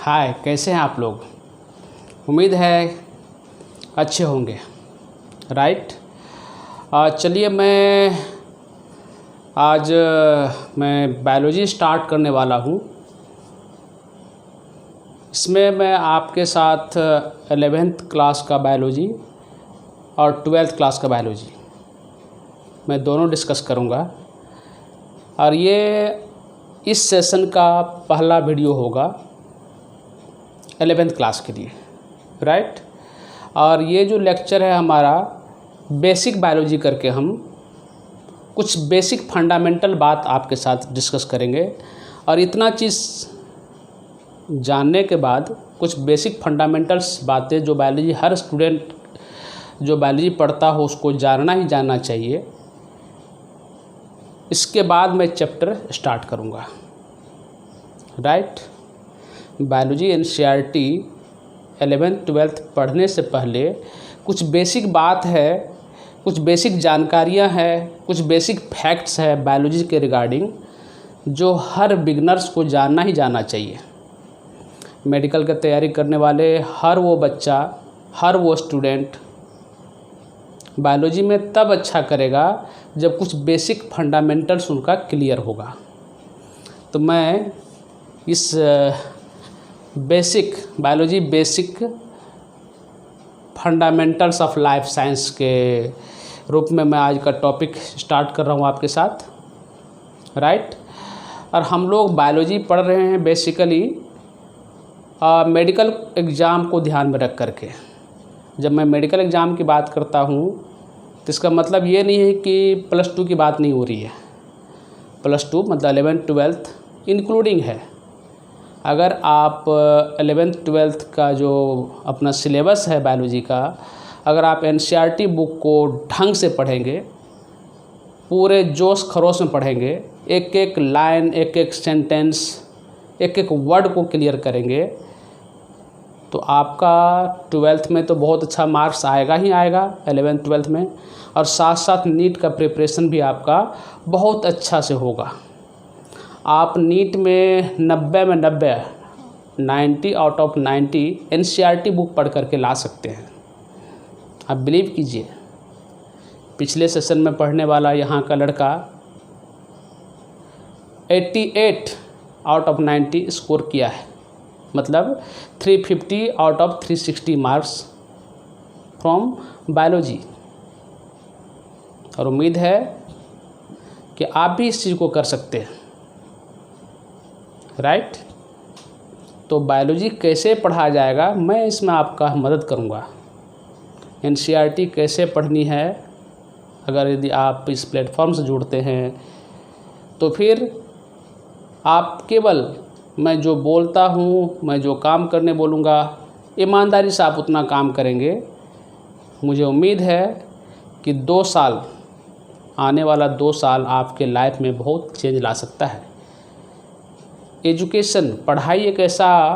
हाय, कैसे हैं आप लोग। उम्मीद है अच्छे होंगे। राइट। चलिए आज मैं बायोलॉजी स्टार्ट करने वाला हूँ। इसमें मैं आपके साथ 11th क्लास का बायोलॉजी और 12th क्लास का बायोलॉजी मैं दोनों डिस्कस करूँगा। और ये इस सेशन का पहला वीडियो होगा 11th क्लास के लिए। राइट। और ये जो लेक्चर है हमारा बेसिक बायोलॉजी करके हम कुछ बेसिक फंडामेंटल बात आपके साथ डिस्कस करेंगे। और इतना चीज़ जानने के बाद कुछ बेसिक फंडामेंटल्स बातें जो बायोलॉजी हर स्टूडेंट जो बायोलॉजी पढ़ता हो उसको जानना ही जानना चाहिए। इसके बाद मैं चैप्टर स्टार्ट करूँगा। Right. Biology NCERT 11th 12th पढ़ने से पहले कुछ बेसिक बात है, कुछ बेसिक जानकारियाँ हैं, कुछ बेसिक फैक्ट्स है बायोलॉजी के रिगार्डिंग जो हर बिगनर्स को जानना ही जानना चाहिए। मेडिकल की तैयारी करने वाले हर वो बच्चा, हर वो स्टूडेंट बायोलॉजी में तब अच्छा करेगा जब कुछ बेसिक फंडामेंटल्स उनका क्लियर होगा। तो मैं इस basic biology basic fundamentals of life science के रूप में मैं आज का टॉपिक स्टार्ट कर रहा हूँ आपके साथ। राइट। और हम लोग बायोलॉजी पढ़ रहे हैं बेसिकली मेडिकल एग्ज़ाम को ध्यान में रख करके। जब मैं मेडिकल एग्ज़ाम की बात करता हूँ तो इसका मतलब ये नहीं है कि +2 की बात नहीं हो रही है। +2 मतलब 11th 12th इंक्लूडिंग है। अगर आप 11th 12th का जो अपना सिलेबस है बायोलॉजी का, अगर आप NCERT बुक को ढंग से पढ़ेंगे, पूरे जोश खरोश में पढ़ेंगे, एक एक लाइन, एक एक सेंटेंस, एक एक वर्ड को क्लियर करेंगे तो आपका 12th में तो बहुत अच्छा मार्क्स आएगा ही आएगा 11th 12th में। और साथ साथ नीट का प्रिपरेशन भी आपका बहुत अच्छा से होगा। आप नीट में 90 में 90 आउट ऑफ 90 NCERT बुक पढ़ करके ला सकते हैं। आप बिलीव कीजिए, पिछले सेशन में पढ़ने वाला यहाँ का लड़का 88 आउट ऑफ 90 स्कोर किया है, मतलब 350 out of 360 marks from biology. और उम्मीद है कि आप भी इस चीज़ को कर सकते हैं। राइट। तो बायोलॉजी कैसे पढ़ा जाएगा मैं इसमें आपका मदद करूँगा। NCERT कैसे पढ़नी है, अगर यदि आप इस प्लेटफॉर्म से जुड़ते हैं तो फिर आप केवल मैं जो बोलता हूँ, मैं जो काम करने बोलूँगा, ईमानदारी से आप उतना काम करेंगे। मुझे उम्मीद है कि 2 साल, आने वाला 2 साल आपके लाइफ में बहुत चेंज ला सकता है। एजुकेशन, पढ़ाई एक ऐसा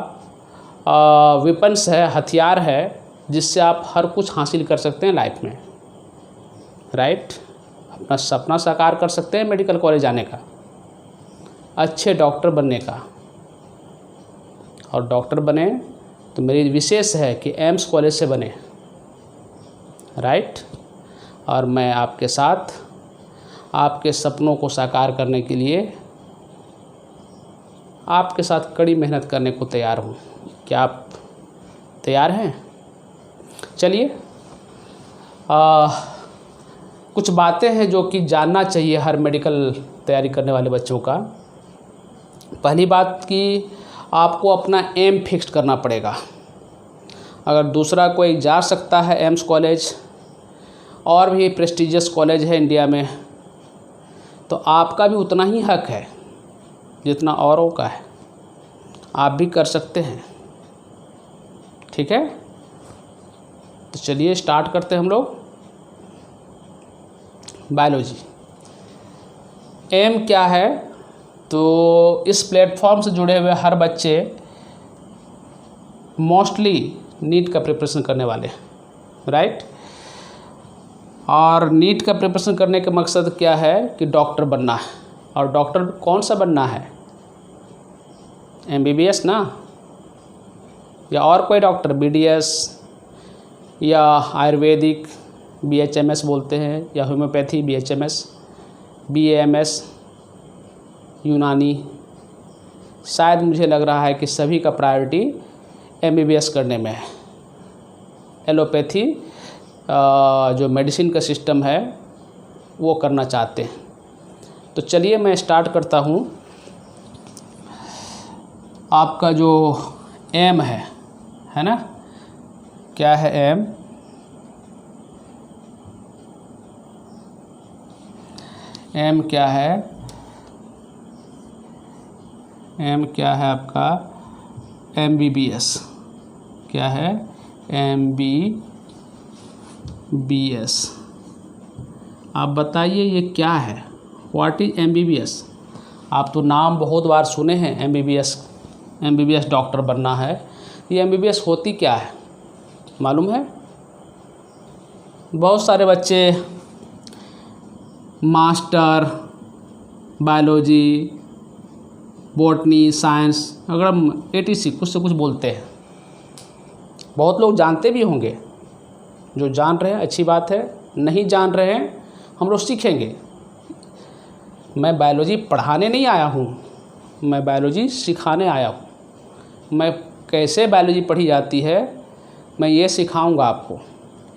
वेपन्स है, हथियार है जिससे आप हर कुछ हासिल कर सकते हैं लाइफ में। राइट। अपना सपना साकार कर सकते हैं मेडिकल कॉलेज जाने का, अच्छे डॉक्टर बनने का। और डॉक्टर बने तो मेरी विशेष है कि एम्स कॉलेज से बने। राइट। और मैं आपके साथ आपके सपनों को साकार करने के लिए आपके साथ कड़ी मेहनत करने को तैयार हूँ। क्या आप तैयार हैं? चलिए, कुछ बातें हैं जो कि जानना चाहिए हर मेडिकल तैयारी करने वाले बच्चों का। पहली बात कि आपको अपना एम फिक्स करना पड़ेगा। अगर दूसरा कोई जा सकता है एम्स कॉलेज और भी प्रेस्टिजियस कॉलेज है इंडिया में, तो आपका भी उतना ही हक है जितना औरों का है। आप भी कर सकते हैं। ठीक है। तो चलिए स्टार्ट करते हैं हम लोग। बायोलॉजी एम क्या है, तो इस प्लेटफॉर्म से जुड़े हुए हर बच्चे मोस्टली नीट का प्रिपरेशन करने वाले हैं। राइट। और नीट का प्रिपरेशन करने का मकसद क्या है कि डॉक्टर बनना है। और डॉक्टर कौन सा बनना है? MBBS ना, या और कोई डॉक्टर BDS या आयुर्वेदिक BHMS बोलते हैं, या होम्योपैथी BHMS, BAMS यूनानी, शायद मुझे लग रहा है कि सभी का प्रायोरिटी MBBS करने में है। एलोपैथी जो मेडिसिन का सिस्टम है वो करना चाहते हैं। तो चलिए मैं स्टार्ट करता हूँ। आपका जो एम है ना, क्या है एम? एम क्या है? एम क्या है आपका? MBBS। क्या है? MBBS। आप बताइए ये क्या है? What is MBBS? आप तो नाम बहुत बार सुने हैं, MBBS डॉक्टर बनना है। ये MBBS होती क्या है मालूम है? बहुत सारे बच्चे मास्टर बायोलॉजी, बॉटनी, साइंस, अगर ATC कुछ से कुछ बोलते हैं। बहुत लोग जानते भी होंगे, जो जान रहे हैं अच्छी बात है, नहीं जान रहे हैं हम लोग सीखेंगे। मैं बायोलॉजी पढ़ाने नहीं आया हूँ, मैं बायोलॉजी सिखाने आया हूँ। मैं कैसे बायोलॉजी पढ़ी जाती है मैं ये सिखाऊंगा आपको।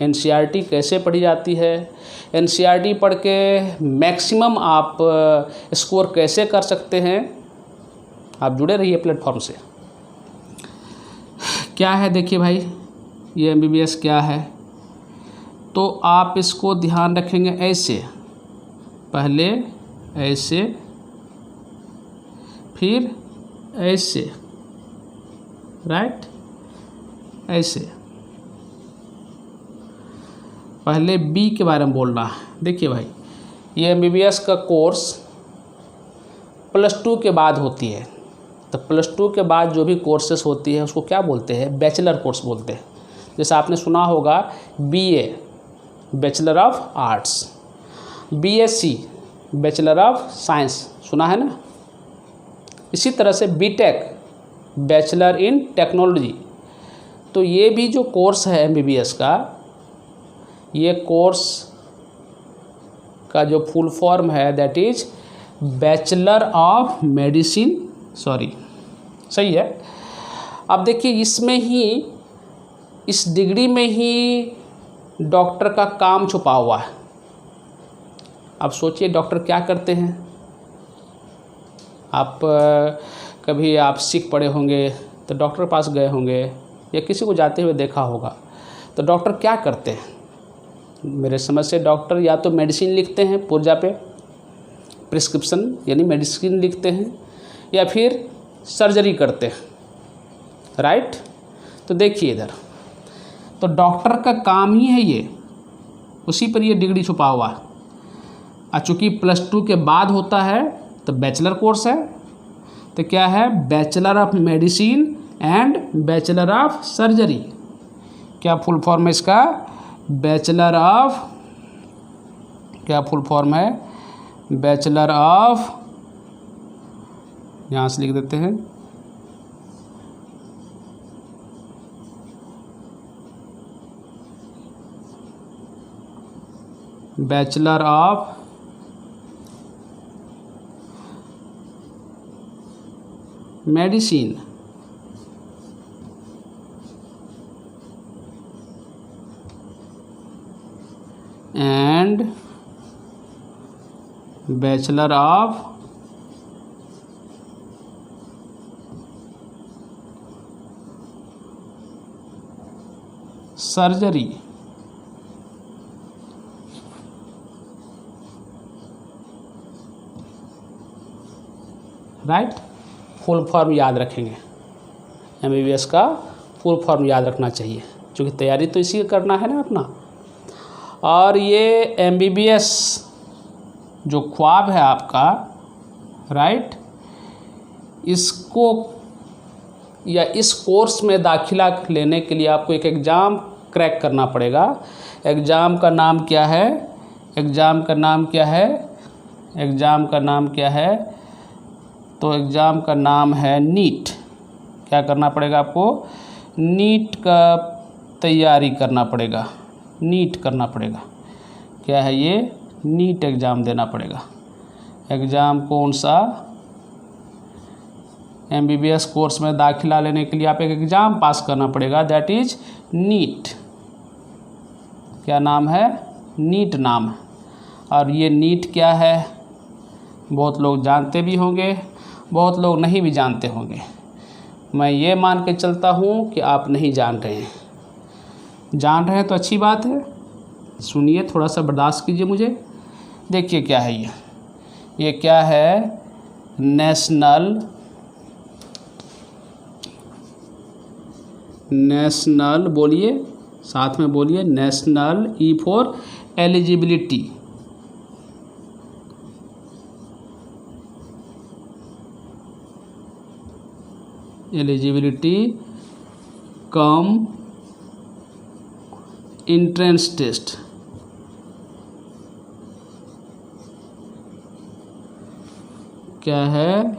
NCERT कैसे पढ़ी जाती है, NCERT पढ़ के मैक्सिमम आप स्कोर कैसे कर सकते हैं। आप जुड़े रहिए प्लेटफॉर्म से। क्या है देखिए भाई, ये MBBS क्या है, तो आप इसको ध्यान रखेंगे ऐसे, पहले ऐसे, फिर ऐसे, राइट, ऐसे। पहले B के बारे में बोलना है। देखिए भाई, ये MBBS का कोर्स +2 के बाद होती है। तो +2 के बाद जो भी कोर्सेस होती है उसको क्या बोलते हैं? बैचलर कोर्स बोलते हैं। जैसे आपने सुना होगा BA bachelor of arts, BSc bachelor of science, सुना है ना। इसी तरह से BTech बैचलर इन टेक्नोलॉजी। तो ये भी जो कोर्स है MBBS का, ये कोर्स का जो फुल फॉर्म है that is bachelor of medicine, सही है। अब देखिए इसमें ही, इस डिग्री में ही डॉक्टर का काम छुपा हुआ है। अब सोचिए डॉक्टर क्या करते हैं। आप कभी आप सिक पड़े होंगे तो डॉक्टर के पास गए होंगे, या किसी को जाते हुए देखा होगा। तो डॉक्टर क्या करते हैं? मेरे समझ से डॉक्टर या तो मेडिसिन लिखते हैं पुर्जा पे, प्रिस्क्रिप्शन यानी मेडिसिन लिखते हैं, या फिर सर्जरी करते हैं, राइट। तो देखिए इधर, तो डॉक्टर का काम ही है ये, उसी पर ये डिग्री छुपा हुआ है। चूँकि +2 के बाद होता है तो बैचलर कोर्स है। तो क्या है? Bachelor of medicine and bachelor of surgery. क्या फुल फॉर्म है इसका? बैचलर ऑफ, क्या फुल फॉर्म है? बैचलर ऑफ, यहाँ से लिख देते हैं, bachelor of medicine and bachelor of surgery. Right, full form याद रखेंगे। MBBS का फुल फॉर्म याद रखना चाहिए, क्योंकि तैयारी तो इसी का करना है ना अपना। और ये MBBS जो ख्वाब है आपका, राइट, इसको या इस कोर्स में दाखिला लेने के लिए आपको एक एग्ज़ाम क्रैक करना पड़ेगा। एग्ज़ाम का नाम क्या है? एग्ज़ाम का नाम क्या है? एग्ज़ाम का नाम क्या है? तो एग्ज़ाम का नाम है नीट। क्या करना पड़ेगा आपको? नीट का तैयारी करना पड़ेगा, नीट करना पड़ेगा। क्या है ये? नीट एग्ज़ाम देना पड़ेगा। एग्ज़ाम कौन सा? MBBS कोर्स में दाखिला लेने के लिए आप एक एग्ज़ाम पास करना पड़ेगा, दैट इज नीट। क्या नाम है? नीट नाम है। और ये नीट क्या है? बहुत लोग जानते भी होंगे, बहुत लोग नहीं भी जानते होंगे। मैं ये मान के चलता हूँ कि आप नहीं जान रहे हैं। जान रहे हैं तो अच्छी बात है, सुनिए, थोड़ा सा बर्दाश्त कीजिए मुझे। देखिए क्या है ये क्या है? नेशनल बोलिए, साथ में बोलिए, national, E for eligibility. Eligibility cum entrance test. क्या है?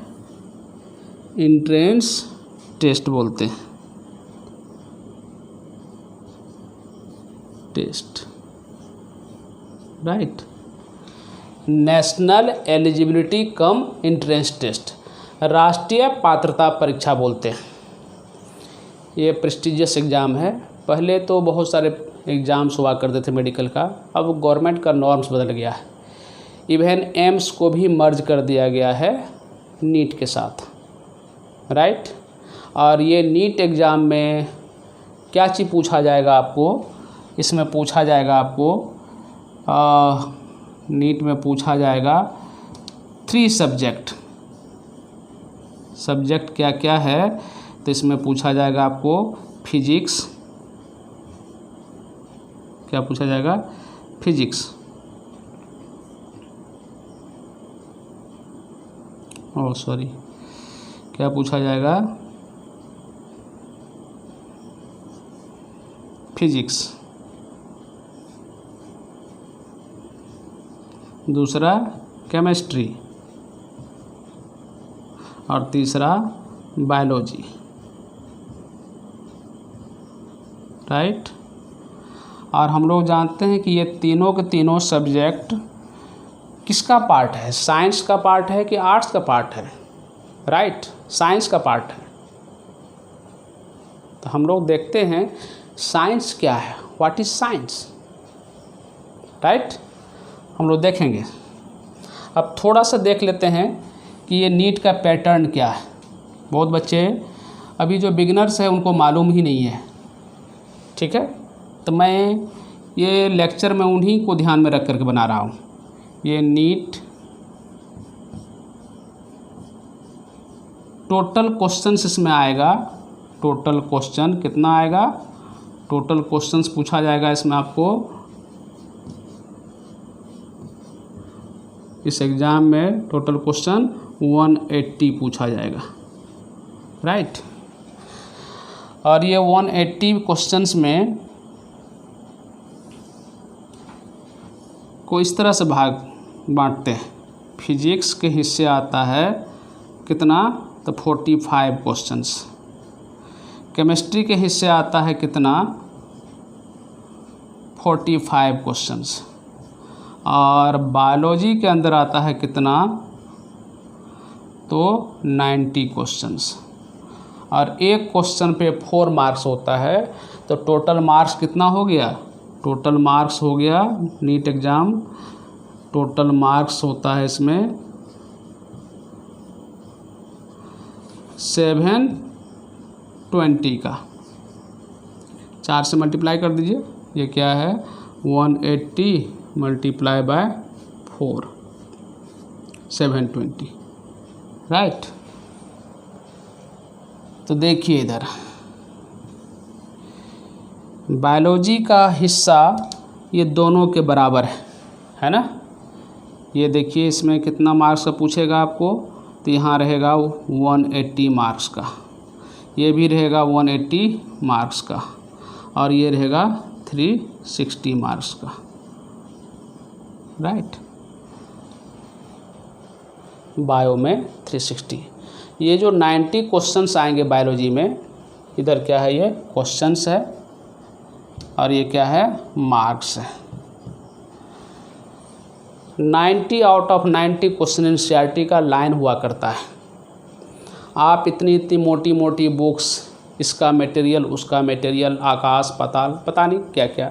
एंट्रेंस टेस्ट बोलते हैं, test, right. National eligibility cum entrance test, राष्ट्रीय पात्रता परीक्षा बोलते हैं। ये प्रेस्टिजियस एग्ज़ाम है। पहले तो बहुत सारे एग्ज़ाम्स हुआ करते थे मेडिकल का, अब गवर्नमेंट का नॉर्म्स बदल गया है। इवन एम्स को भी मर्ज कर दिया गया है नीट के साथ, राइट। और ये नीट एग्ज़ाम में क्या चीज़ पूछा जाएगा आपको? इसमें पूछा जाएगा आपको नीट में पूछा जाएगा 3 सब्जेक्ट। सब्जेक्ट क्या क्या है? तो इसमें पूछा जाएगा आपको फिजिक्स। क्या पूछा जाएगा? फिजिक्स। ओह सॉरी, क्या पूछा जाएगा? फिजिक्स। दूसरा केमिस्ट्री और तीसरा बायोलॉजी, राइट। और हम लोग जानते हैं कि ये तीनों के तीनों सब्जेक्ट किसका पार्ट है? साइंस का पार्ट है कि आर्ट्स का पार्ट है? राइट, साइंस का पार्ट है। तो हम लोग देखते हैं साइंस क्या है, व्हाट इज साइंस, राइट। हम लोग देखेंगे। अब थोड़ा सा देख लेते हैं कि ये नीट का पैटर्न क्या है। बहुत बच्चे अभी जो बिगिनर्स हैं उनको मालूम ही नहीं है, ठीक है। तो मैं ये लेक्चर में उन्हीं को ध्यान में रख करके बना रहा हूँ। ये नीट टोटल क्वेश्चंस इसमें आएगा। टोटल क्वेश्चन कितना आएगा? टोटल क्वेश्चंस पूछा जाएगा इसमें आपको। इस एग्ज़ाम में टोटल क्वेश्चन 180 पूछा जाएगा, राइट। और ये 180 क्वेश्चंस में को इस तरह से बांटते हैं। फिजिक्स के हिस्से आता है कितना? तो 45 क्वेश्चंस। केमिस्ट्री के हिस्से आता है कितना? 45 क्वेश्चंस। और बायोलॉजी के अंदर आता है कितना? तो 90 क्वेश्चंस। और एक क्वेश्चन पे 4 मार्क्स होता है, तो टोटल मार्क्स कितना हो गया? टोटल मार्क्स हो गया नीट एग्ज़ाम, टोटल मार्क्स होता है इसमें 720 का। 4 से मल्टीप्लाई कर दीजिए। ये क्या है? 180 मल्टीप्लाई बाय 4, 720, राइट। तो देखिए इधर बायोलॉजी का हिस्सा ये दोनों के बराबर है ना। ये देखिए इसमें कितना मार्क्स का पूछेगा आपको? तो यहाँ रहेगा 180 मार्क्स का, ये भी रहेगा 180 मार्क्स का, और ये रहेगा 360 मार्क्स का, राइट। बायो में 360। ये जो 90 क्वेश्चंस आएंगे बायोलॉजी में, इधर क्या है, ये क्वेश्चंस है और ये क्या है, मार्क्स है। 90 आउट ऑफ 90 क्वेश्चन एनसीईआरटी का लाइन हुआ करता है। आप इतनी इतनी मोटी मोटी बुक्स, इसका मटेरियल उसका मटेरियल, आकाश पाताल, पता नहीं क्या क्या।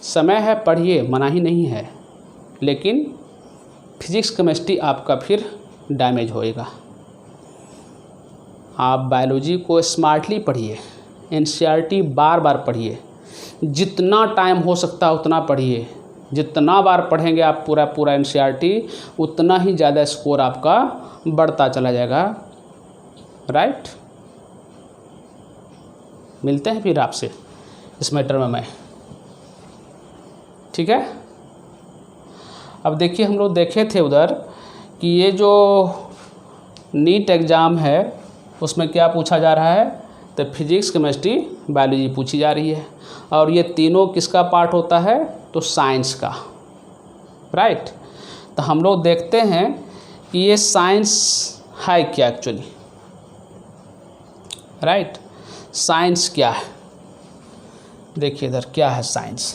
समय है पढ़िए, मना ही नहीं है, लेकिन फिजिक्स केमिस्ट्री आपका फिर डैमेज होएगा। आप बायोलॉजी को स्मार्टली पढ़िए, एनसीईआरटी बार बार पढ़िए, जितना टाइम हो सकता है उतना पढ़िए। जितना बार पढ़ेंगे आप पूरा एनसीईआरटी, उतना ही ज़्यादा स्कोर आपका बढ़ता चला जाएगा। राइट, मिलते हैं फिर आपसे इस मैटर में मैं, ठीक है। अब देखिए, हम लोग देखे थे उधर कि ये जो नीट एग्ज़ाम है उसमें क्या पूछा जा रहा है, तो फिजिक्स केमिस्ट्री बायोलॉजी पूछी जा रही है, और ये तीनों किसका पार्ट होता है, तो साइंस का। राइट, तो हम लोग देखते हैं कि ये साइंस है क्या एक्चुअली। राइट, साइंस क्या है, देखिए इधर क्या है साइंस।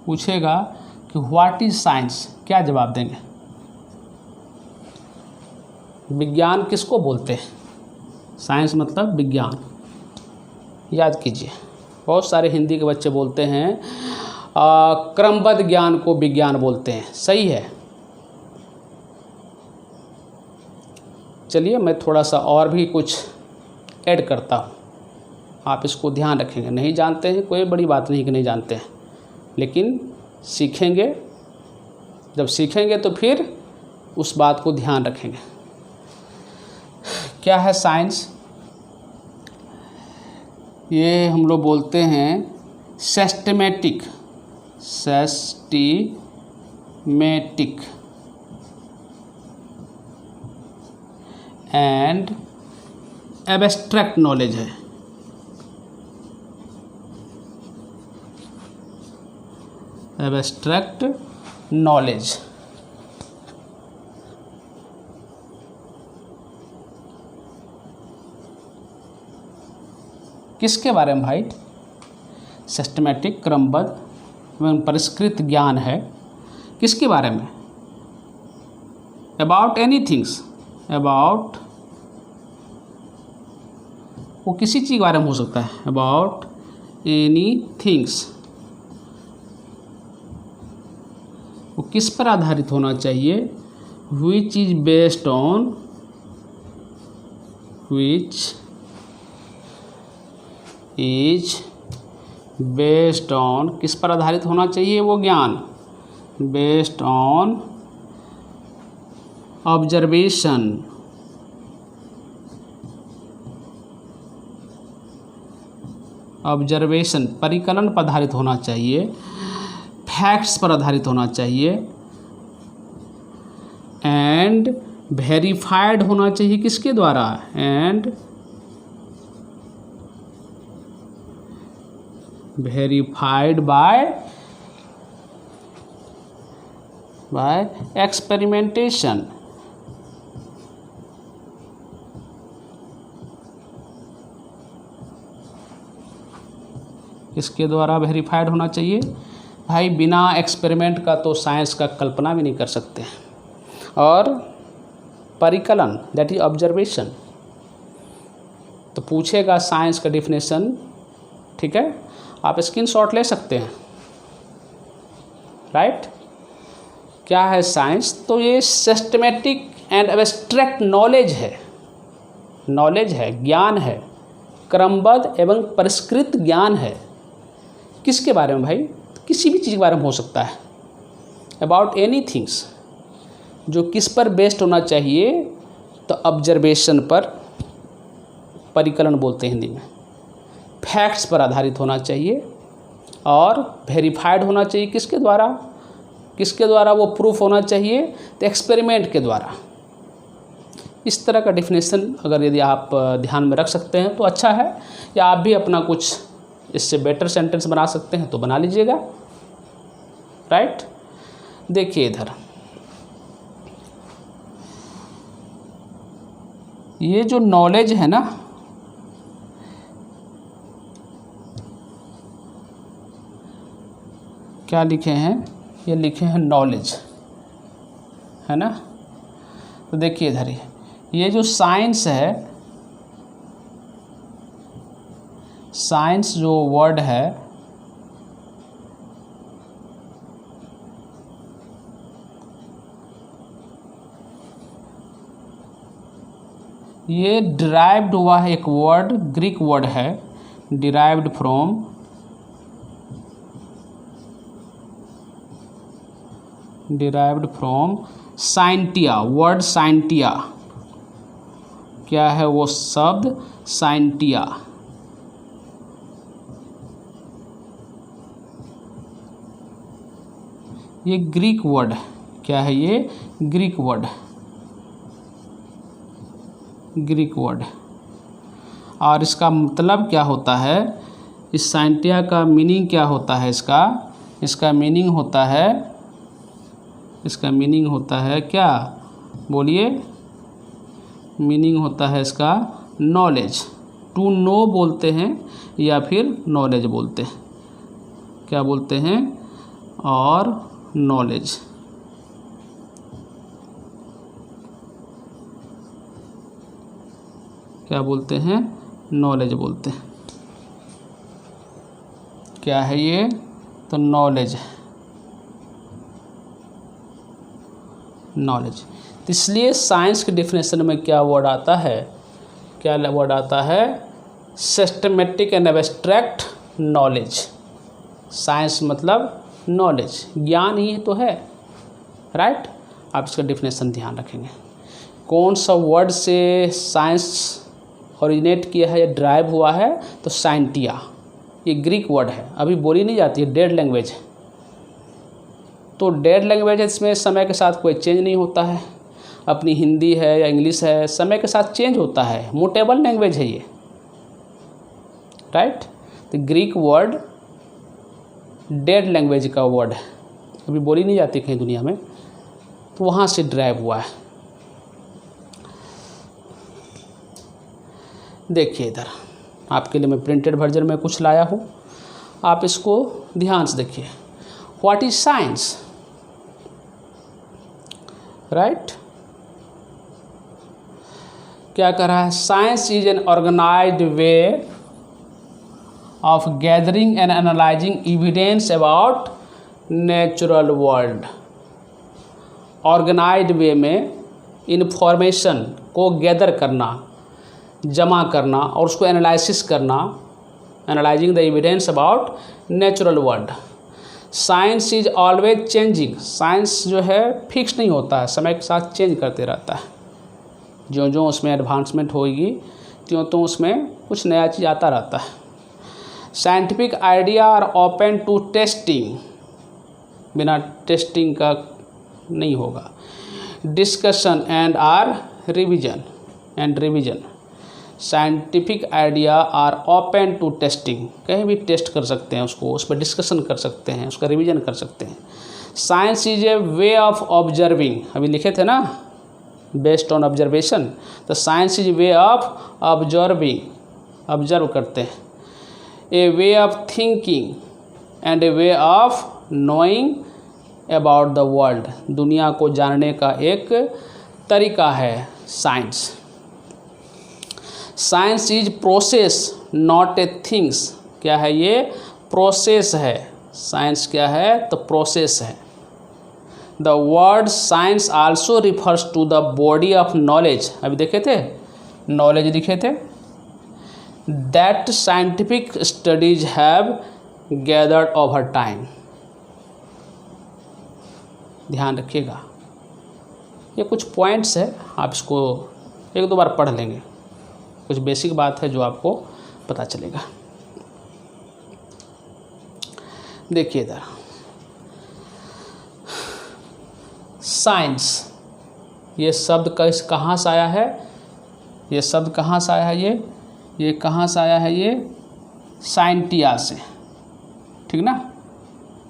पूछेगा कि व्हाट इज साइंस, क्या जवाब देंगे। विज्ञान किसको बोलते हैं, साइंस मतलब विज्ञान। याद कीजिए, बहुत सारे हिंदी के बच्चे बोलते हैं क्रमबद्ध ज्ञान को विज्ञान बोलते हैं, सही है। चलिए मैं थोड़ा सा और भी कुछ ऐड करता हूँ, आप इसको ध्यान रखेंगे। नहीं जानते हैं कोई बड़ी बात नहीं कि नहीं जानते हैं, लेकिन सीखेंगे, जब सीखेंगे तो फिर उस बात को ध्यान रखेंगे। क्या है साइंस, ये हम लोग बोलते हैं सिस्टेमेटिक एंड एब्स्ट्रैक्ट नॉलेज है। एब्स्ट्रैक्ट नॉलेज, किसके बारे में भाई, सिस्टमैटिक क्रमबद्ध एवं परिष्कृत ज्ञान है। किसके बारे में, अबाउट एनी थिंग्स, अबाउट वो किसी चीज़ के बारे में हो सकता है, अबाउट एनी थिंग्स। वो किस पर आधारित होना चाहिए, which is based on, which is based on, किस पर आधारित होना चाहिए वो ज्ञान, बेस्ड ऑन ऑब्जर्वेशन, ऑब्जर्वेशन परिकलन पर आधारित होना चाहिए, फैक्ट्स पर आधारित होना चाहिए, एंड वेरीफाइड होना चाहिए किसके द्वारा, एंड वेरीफाइड बाय एक्सपेरिमेंटेशन। इसके द्वारा वेरीफाइड होना चाहिए। भाई बिना एक्सपेरिमेंट का तो साइंस का कल्पना भी नहीं कर सकते हैं। और परिकलन दैट इज ऑब्जर्वेशन, तो पूछेगा साइंस का डिफिनेशन, ठीक है, आप स्क्रीनशॉट ले सकते हैं। राइट, क्या है साइंस, तो ये सिस्टमेटिक एंड एब्स्ट्रैक्ट नॉलेज है, नॉलेज है, ज्ञान है, क्रमबद्ध एवं परिष्कृत ज्ञान है। किसके बारे में भाई, किसी भी चीज़ के बारे में हो सकता है, अबाउट एनी थिंग्स, जो किस पर बेस्ड होना चाहिए, तो ऑब्जर्वेशन पर, परिकलन बोलते हैं हिंदी में, फैक्ट्स पर आधारित होना चाहिए, और वेरीफाइड होना चाहिए किसके द्वारा, किसके द्वारा वो प्रूफ होना चाहिए, तो एक्सपेरिमेंट के द्वारा। इस तरह का डिफिनेशन अगर यदि आप ध्यान में रख सकते हैं तो अच्छा है, या आप भी अपना कुछ इससे बेटर सेंटेंस बना सकते हैं तो बना लीजिएगा। राइट। देखिए इधर ये जो नॉलेज है ना, क्या लिखे हैं, ये लिखे हैं नॉलेज, है ना। तो देखिए इधर ये जो साइंस है, साइंस जो वर्ड है ये डिराइव्ड हुआ है, एक वर्ड ग्रीक वर्ड है, derived from scientia, word scientia. क्या है वो शब्द, साइंटिया। ये ग्रीक वर्ड है, क्या है ये, ग्रीक वर्ड, ग्रीक वर्ड। और इसका मतलब क्या होता है, इस साइंटिया का मीनिंग क्या होता है, इसका मीनिंग होता है, इसका मीनिंग होता है क्या, बोलिए, मीनिंग होता है इसका नॉलेज। टू नो बोलते हैं या फिर नॉलेज बोलते हैं, क्या बोलते हैं, और नॉलेज। क्या बोलते हैं, नॉलेज बोलते हैं। क्या है ये, तो नॉलेज है, नॉलेज। तो इसलिए साइंस के डिफिनेशन में क्या वर्ड आता है, क्या वर्ड आता है, systematic and abstract knowledge. Science मतलब नॉलेज, ज्ञान ही तो है, राइट। आप इसका डिफिनेशन ध्यान रखेंगे। कौन सा वर्ड से साइंस ओरिजिनेट किया है या ड्राइव हुआ है, तो साइंटिया, ये ग्रीक वर्ड है, अभी बोली नहीं जाती है, डेड लैंग्वेज है। तो डेड लैंग्वेज है, इसमें समय के साथ कोई चेंज नहीं होता है। अपनी हिंदी है या इंग्लिश है, समय के साथ चेंज होता है, म्यूटेबल लैंग्वेज है ये, राइट। तो ग्रीक वर्ड डेड लैंग्वेज का वर्ड है, अभी बोली नहीं जाती कहीं दुनिया में, तो वहाँ से ड्राइव हुआ है। देखिए इधर आपके लिए मैं प्रिंटेड वर्जन में कुछ लाया हूँ, आप इसको ध्यान से देखिए। What is science, right. क्या कर रहा है, science is an organised way of gathering and analysing evidence about natural world. Organised way में इंफॉर्मेशन को गैदर करना, जमा करना और उसको एनालिसिस करना, analysing the evidence about natural world. Science is always changing, science जो है फिक्स नहीं होता है, समय के साथ चेंज करते रहता है। जो जो उसमें एडवांसमेंट होगी त्यों तो उसमें कुछ नया चीज़ आता रहता है। Scientific idea are open to testing, बिना टेस्टिंग का नहीं होगा। Discussion and revision. Scientific idea are open to testing, कहीं भी टेस्ट कर सकते हैं उसको, उस पर डिस्कशन कर सकते हैं, उसका रिवीजन कर सकते हैं। Science is a way of observing, अभी लिखे थे ना, बेस्ड ऑन ऑब्जर्वेशन। तो science is way of observing, observe करते हैं। A way of thinking and a way of knowing about the world, दुनिया को जानने का एक तरीका है science. Science is process not a things, क्या है ये, प्रोसेस है। साइंस क्या है, तो प्रोसेस है। The word science also refers to the body of knowledge, अभी देखे थे, नॉलेज लिखे थे, that scientific studies have gathered over time. ध्यान रखिएगा, ये कुछ पॉइंट्स है, आप इसको एक दो बार पढ़ लेंगे, कुछ बेसिक बात है जो आपको पता चलेगा। देखिए इधर साइंस, ये शब्द कहाँ से आया है, ये शब्द कहाँ से आया है, ये कहाँ से आया है, ये साइंटिया से, ठीक ना।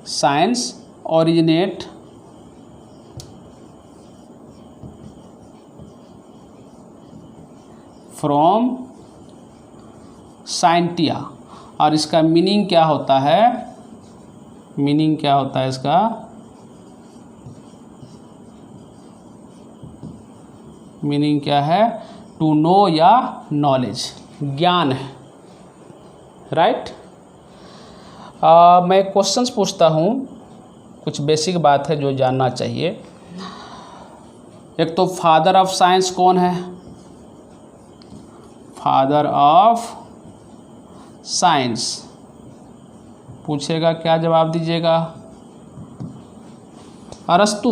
Science originate from scientia। और इसका मीनिंग क्या होता है, मीनिंग क्या होता है इसका, मीनिंग क्या है, टू नो या नॉलेज, ज्ञान है, राइट। मैं क्वेश्चंस पूछता हूँ, कुछ बेसिक बात है जो जानना चाहिए। एक तो फादर ऑफ साइंस कौन है, फादर ऑफ साइंस पूछेगा, क्या जवाब दीजिएगा, अरस्तु।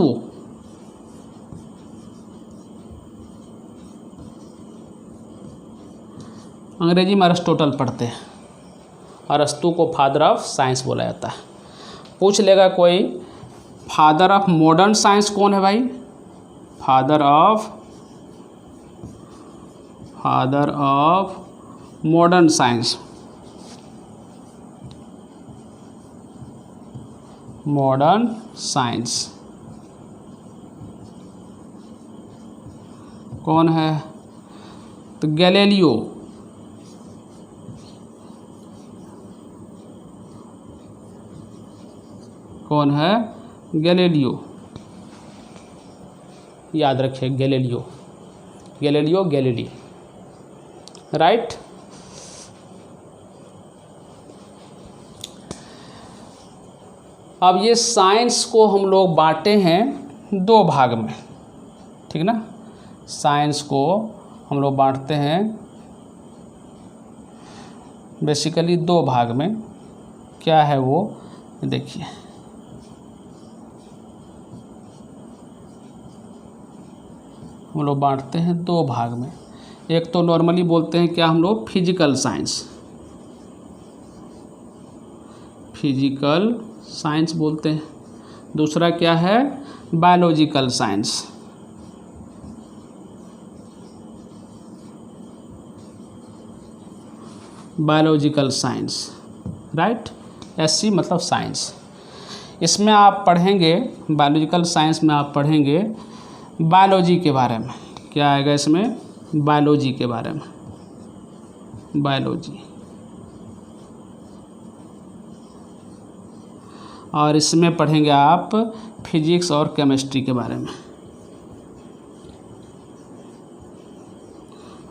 अंग्रेजी में अरिस्टोटल पढ़ते हैं, अरस्तु को फादर ऑफ साइंस बोला जाता है। पूछ लेगा कोई, फादर ऑफ मॉडर्न साइंस कौन है भाई, father of modern science, modern science कौन है, तो गैलीलियो। कौन है, गैलीलियो, याद रखिए, गैलीलियो, गैलीलियो गैलीली, राइट। अब ये साइंस को हम लोग बांटे हैं दो भाग में, ठीक ना, साइंस को हम लोग बांटते हैं बेसिकली दो भाग में। क्या है वो, देखिए, हम लोग बांटते हैं दो भाग में। एक तो नॉर्मली बोलते हैं क्या हम लोग, फिजिकल साइंस, फिजिकल साइंस बोलते हैं। दूसरा क्या है, biological science, biological science, right. SC मतलब साइंस। इसमें आप पढ़ेंगे, बायोलॉजिकल साइंस में आप पढ़ेंगे बायोलॉजी के बारे में। क्या आएगा इसमें, बायोलॉजी के बारे में, बायोलॉजी। और इसमें पढ़ेंगे आप फिजिक्स और केमिस्ट्री के बारे में,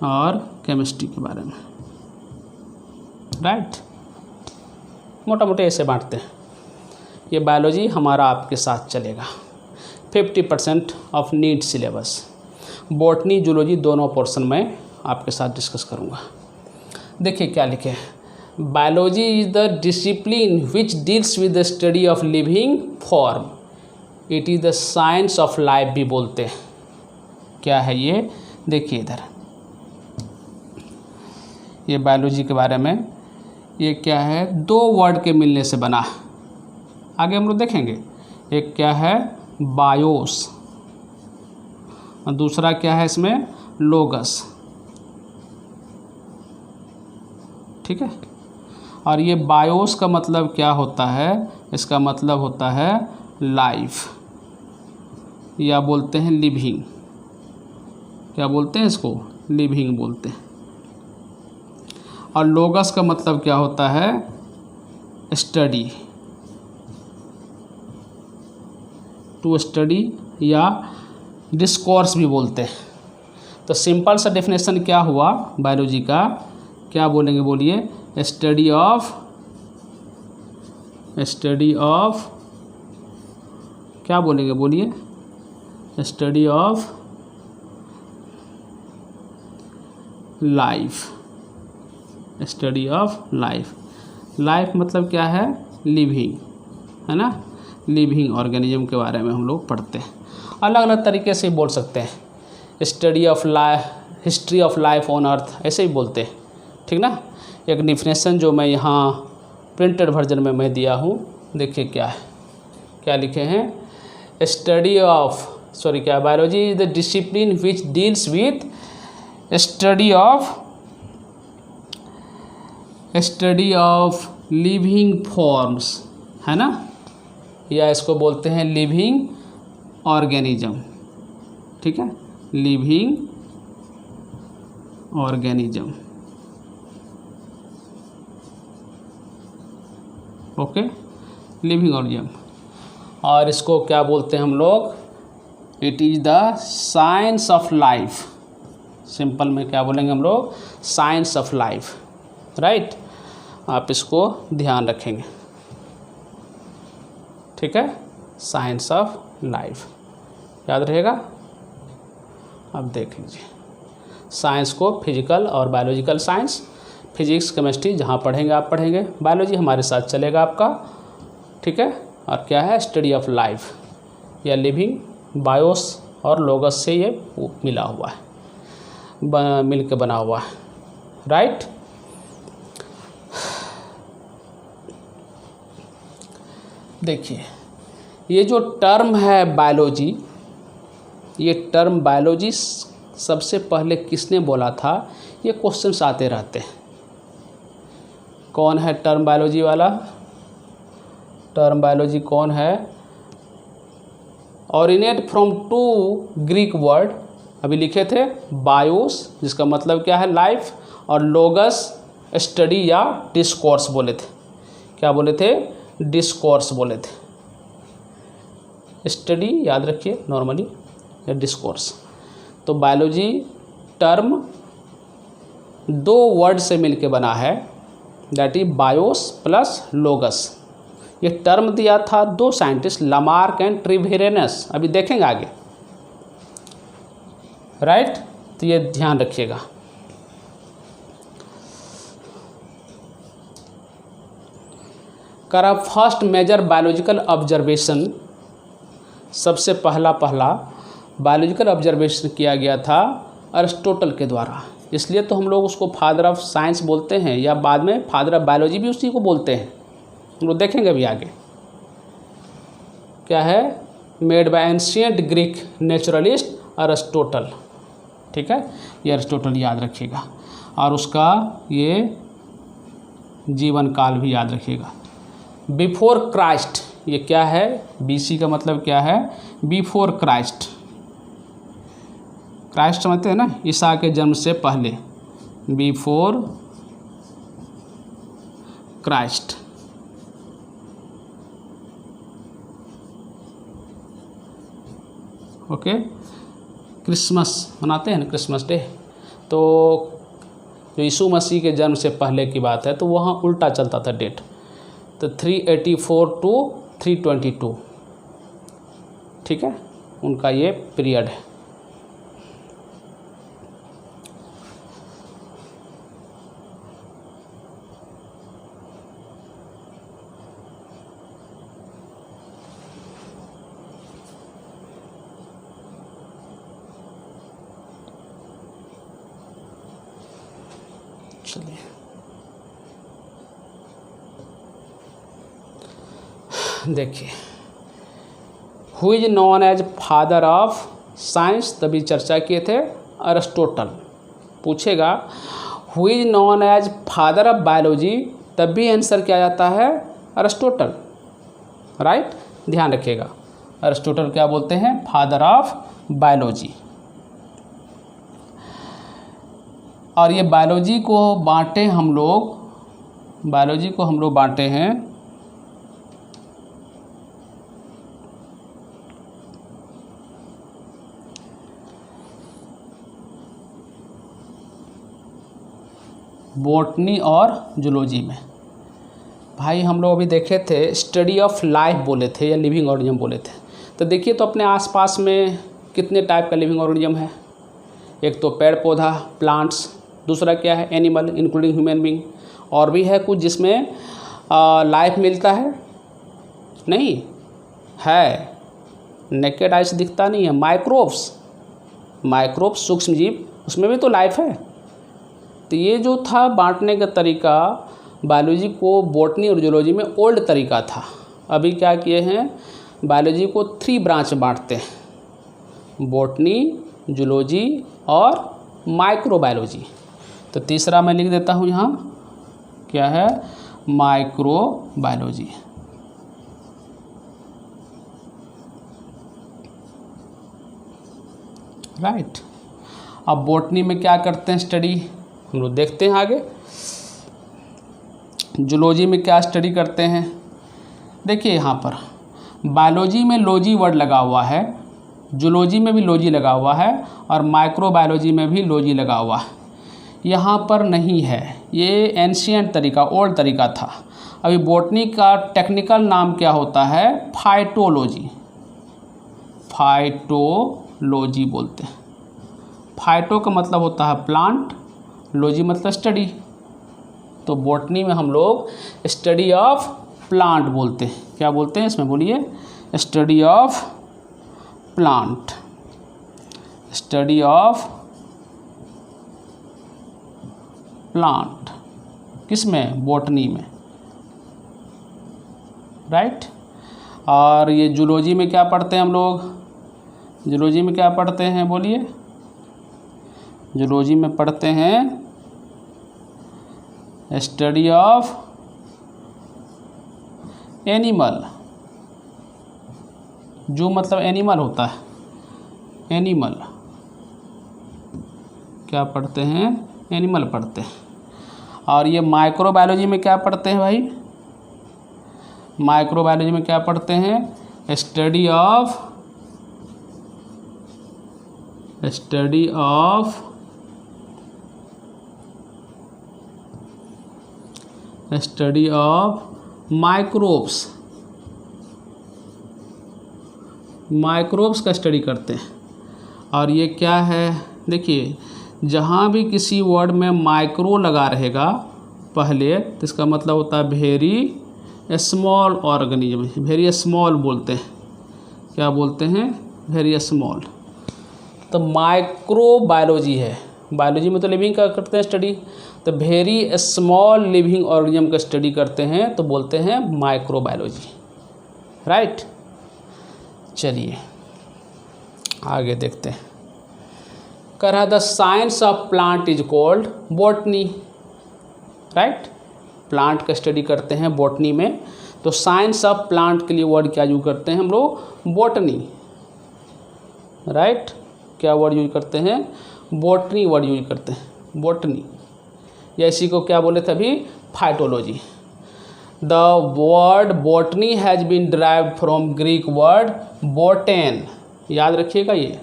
और केमिस्ट्री के बारे में, राइट। मोटा मोटे ऐसे बांटते हैं। ये बायोलॉजी हमारा आपके साथ चलेगा, 50% of NEET syllabus. Botany zoology दोनों पोर्शन में आपके साथ डिस्कस करूँगा। देखिए क्या लिखे हैं, biology is the discipline which deals with the study of living form. It is the science of life भी बोलते हैं। क्या है ये, देखिए इधर, ये बायोलॉजी के बारे में, ये क्या है, दो वर्ड के मिलने से बना। आगे हम लोग देखेंगे, एक क्या है, बायोस, और दूसरा क्या है इसमें, लोगस, ठीक है। और ये बायोस का मतलब क्या होता है, इसका मतलब होता है लाइफ, या बोलते हैं लिविंग। क्या बोलते हैं इसको, लिविंग बोलते हैं। और लोगस का मतलब क्या होता है, स्टडी, टू स्टडी, या डिस्कोर्स भी बोलते हैं। तो सिंपल सा डेफिनेशन क्या हुआ बायोलॉजी का, क्या बोलेंगे, बोलिए, स्टडी ऑफ, क्या बोलेंगे, बोलिए, study of life, study of life. Life मतलब क्या है, लिविंग, है ना, लिविंग ऑर्गेनिज्म के बारे में हम लोग पढ़ते हैं। अलग अलग तरीके से बोल सकते हैं, study of life, history of life on earth, ऐसे ही बोलते हैं, ठीक ना। एक डिफिनेशन जो मैं यहाँ प्रिंटेड वर्जन में मैं दिया हूँ, देखिए क्या है, क्या लिखे हैं, स्टडी ऑफ, सॉरी क्या, biology is the discipline which deals with study of living forms, है ना, या इसको बोलते हैं लिविंग ऑर्गेनिज्म। ठीक है, living organism. Okay, living organism. और इसको क्या बोलते हैं हम लोग? It is the science of life. Simple में क्या बोलेंगे हम लोग? Science of life. राइट, आप इसको ध्यान रखेंगे। ठीक है, साइंस ऑफ लाइफ याद रहेगा। अब देख लीजिए, साइंस को फिजिकल और बायोलॉजिकल साइंस, फिजिक्स केमिस्ट्री जहाँ पढ़ेंगे आप पढ़ेंगे, बायोलॉजी हमारे साथ चलेगा आपका। ठीक है, और क्या है? स्टडी ऑफ लाइफ या लिविंग, बायोस और लोगस से ये मिला हुआ है, मिल के बना हुआ है। राइट, देखिए ये जो टर्म है बायोलॉजी, ये टर्म बायोलॉजी सबसे पहले किसने बोला था? ये क्वेश्चंस आते रहते हैं। कौन है टर्म बायोलॉजी वाला? टर्म बायोलॉजी कौन है? Originate from to Greek word, अभी लिखे थे, बायोस जिसका मतलब क्या है? लाइफ, और लोगस स्टडी या डिस्कोर्स बोले थे। क्या बोले थे? डिस्कोर्स बोले थे। स्टडी याद रखिए नॉर्मली, या डिस्कोर्स। तो बायोलॉजी टर्म दो वर्ड से मिलके बना है, दैट इज बायोस प्लस लोगस। ये टर्म दिया था दो साइंटिस्ट, लामार्क एंड ट्रिवेरियस। अभी देखेंगे आगे। राइट, तो ये ध्यान रखिएगा। करा फर्स्ट मेजर बायोलॉजिकल ऑब्जर्वेशन, सबसे पहला बायोलॉजिकल ऑब्जर्वेशन किया गया था अरिस्टोटल के द्वारा। इसलिए तो हम लोग उसको फादर ऑफ साइंस बोलते हैं, या बाद में फादर ऑफ बायोलॉजी भी उसी को बोलते हैं। हम लोग देखेंगे अभी आगे। क्या है? Made by ancient Greek naturalist Aristotle. ठीक है, ये अरिस्टोटल याद रखिएगा, और उसका ये जीवन काल भी याद रखिएगा। बिफोर क्राइस्ट, ये क्या है? बीसी का मतलब क्या है? Before Christ. क्राइस्ट समझते हैं ना, ईसा के जन्म से पहले, बिफोर क्राइस्ट। ओके, क्रिसमस मनाते हैं ना, क्रिसमस डे। तो जो यीशु मसीह के जन्म से पहले की बात है, तो वहाँ उल्टा चलता था डेट। तो 384 टू 322, ठीक है, उनका ये पीरियड है। चलिए देखिए, who is known as father of science, तभी चर्चा किए थे अरिस्टोटल। पूछेगा who is known as father of biology, तब भी आंसर क्या जाता है? अरिस्टोटल। राइट, ध्यान रखिएगा, अरिस्टोटल क्या बोलते हैं? Father of biology. और ये बायोलॉजी को बांटे हम लोग, बायोलॉजी को हम लोग बांटे हैं बॉटनी और जूलॉजी में। भाई हम लोग अभी देखे थे स्टडी ऑफ लाइफ बोले थे या लिविंग ऑर्गेनिज्म बोले थे। तो देखिए तो अपने आसपास में कितने टाइप का लिविंग ऑर्गेनिज्म है। एक तो पेड़ पौधा प्लांट्स, दूसरा क्या है? Animal including human being. और भी है कुछ जिसमें लाइफ मिलता है? नहीं है, नेकेड आई से दिखता नहीं है। माइक्रोब्स, माइक्रोब्स सूक्ष्म जीव, उसमें भी तो लाइफ है। तो ये जो था बांटने का तरीका बायोलॉजी को बॉटनी और जूलॉजी में ओल्ड तरीका था। अभी क्या किए हैं? बायोलॉजी को 3 ब्रांच बांटते हैं, बॉटनी, जूलॉजी और माइक्रोबायोलॉजी। तो तीसरा मैं लिख देता हूँ यहाँ, क्या है? माइक्रोबायोलॉजी। राइट। अब बॉटनी में क्या करते हैं स्टडी, हम लोग देखते हैं आगे। जूलॉजी में क्या स्टडी करते हैं, देखिए यहाँ पर बायोलॉजी में लॉजी वर्ड लगा हुआ है, जूलॉजी में भी लॉजी लगा हुआ है और माइक्रोबायोलॉजी में भी लॉजी लगा हुआ है। यहाँ पर नहीं है, ये एंशिएंट तरीका, ओल्ड तरीका था। अभी बॉटनी का टेक्निकल नाम क्या होता है, फाइटोलॉजी, फाइटोलॉजी बोलते हैं। फाइटो का मतलब होता है प्लांट, लॉजी मतलब स्टडी। तो बॉटनी में हम लोग स्टडी ऑफ प्लांट बोलते हैं। क्या बोलते हैं इसमें, बोलिए, study of plant, study of plant, किसमें, बॉटनी में, राइट। और ये जूलॉजी में क्या पढ़ते हैं हम लोग, जूलॉजी में क्या पढ़ते हैं, बोलिए, जूलॉजी में पढ़ते हैं स्टडी ऑफ एनिमल। जू मतलब एनिमल होता है, एनिमल क्या पढ़ते हैं, एनिमल पढ़ते हैं। और ये माइक्रोबायोलॉजी में क्या पढ़ते हैं भाई, माइक्रोबायोलॉजी में क्या पढ़ते हैं, स्टडी ऑफ माइक्रोब्स, माइक्रोब्स का स्टडी करते हैं। और ये क्या है, देखिए, जहाँ भी किसी वर्ड में माइक्रो लगा रहेगा पहले, तो इसका मतलब होता है very small organism, very small बोलते हैं। क्या बोलते हैं, वेरी स्मॉल। तो माइक्रोबायोलॉजी है, बायोलॉजी में तो लिविंग का करते हैं स्टडी, तो वेरी स्मॉल लिविंग ऑर्गेनिज्म का स्टडी करते हैं तो बोलते हैं माइक्रोबायोलॉजी, राइट। चलिए आगे देखते हैं। कर रहा the science of plant is called botany, right. Plant का स्टडी करते हैं बॉटनी में, तो साइंस ऑफ प्लांट के लिए वर्ड क्या यूज करते हैं हम लोग, बॉटनी, राइट। क्या वर्ड यूज करते हैं, बॉटनी वर्ड यूज करते हैं, बॉटनी। या इसी को क्या बोले थे अभी, phytology. The word botany has been derived from Greek word botane, याद रखिएगा ये,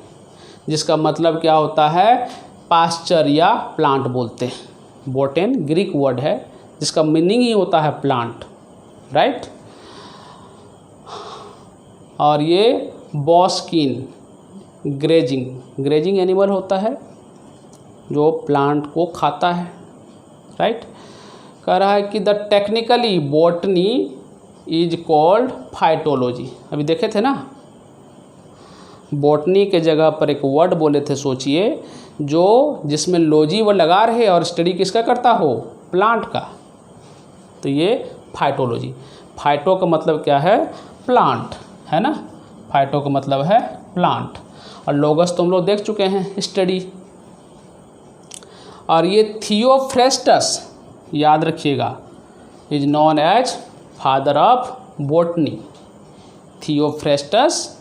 जिसका मतलब क्या होता है, पास्चर या प्लांट बोलते हैं। बोटेन ग्रीक वर्ड है जिसका मीनिंग ही होता है प्लांट, राइट। और ये बॉस्किन, ग्रेजिंग, ग्रेजिंग एनिमल होता है जो प्लांट को खाता है, राइट। कह रहा है कि the technically botany is called phytology. अभी देखे थे ना, बॉटनी के जगह पर एक वर्ड बोले थे, सोचिए, जो जिसमें लॉजी वो लगा रहे और स्टडी किसका करता हो, प्लांट का, तो ये फाइटोलॉजी। फाइटो का मतलब क्या है, प्लांट, है ना, फाइटो का मतलब है प्लांट। और लोगस तो हम लोग देख चुके हैं स्टडी। और ये थियोफ्रेस्टस, याद रखिएगा, is known as father of botany, Theophrastus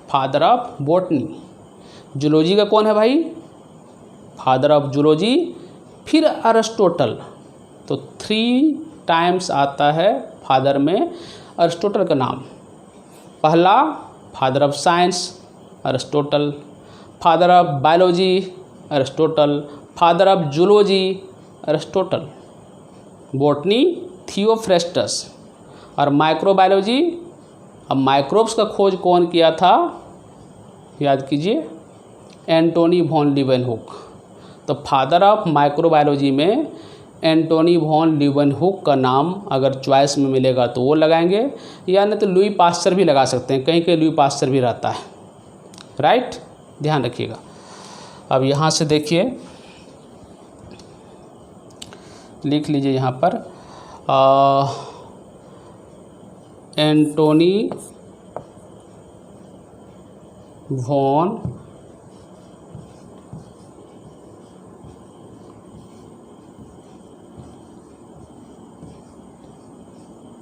father of botany. Zoology का कौन है भाई, फादर ऑफ जूलॉजी। फिर अरिस्टोटल, तो 3 टाइम्स आता है फादर में अरिस्टोटल का नाम। पहला father of science Aristotle, father of biology Aristotle, father of zoology Aristotle. Botany Theophrastus. और माइक्रोबायोलॉजी, अब माइक्रोब्स का खोज कौन किया था, याद कीजिए, एंटोनी वॉन लीवेनहुक। तो फादर ऑफ माइक्रोबायोलॉजी में एंटोनी वॉन लीवेनहुक का नाम अगर चॉइस में मिलेगा तो वो लगाएंगे, या नहीं तो लुई पास्चर भी लगा सकते हैं, कहीं कहीं लुई पास्चर भी रहता है, राइट, ध्यान रखिएगा। अब यहाँ से देखिए, लिख लीजिए यहाँ पर, एंटोनी वॉन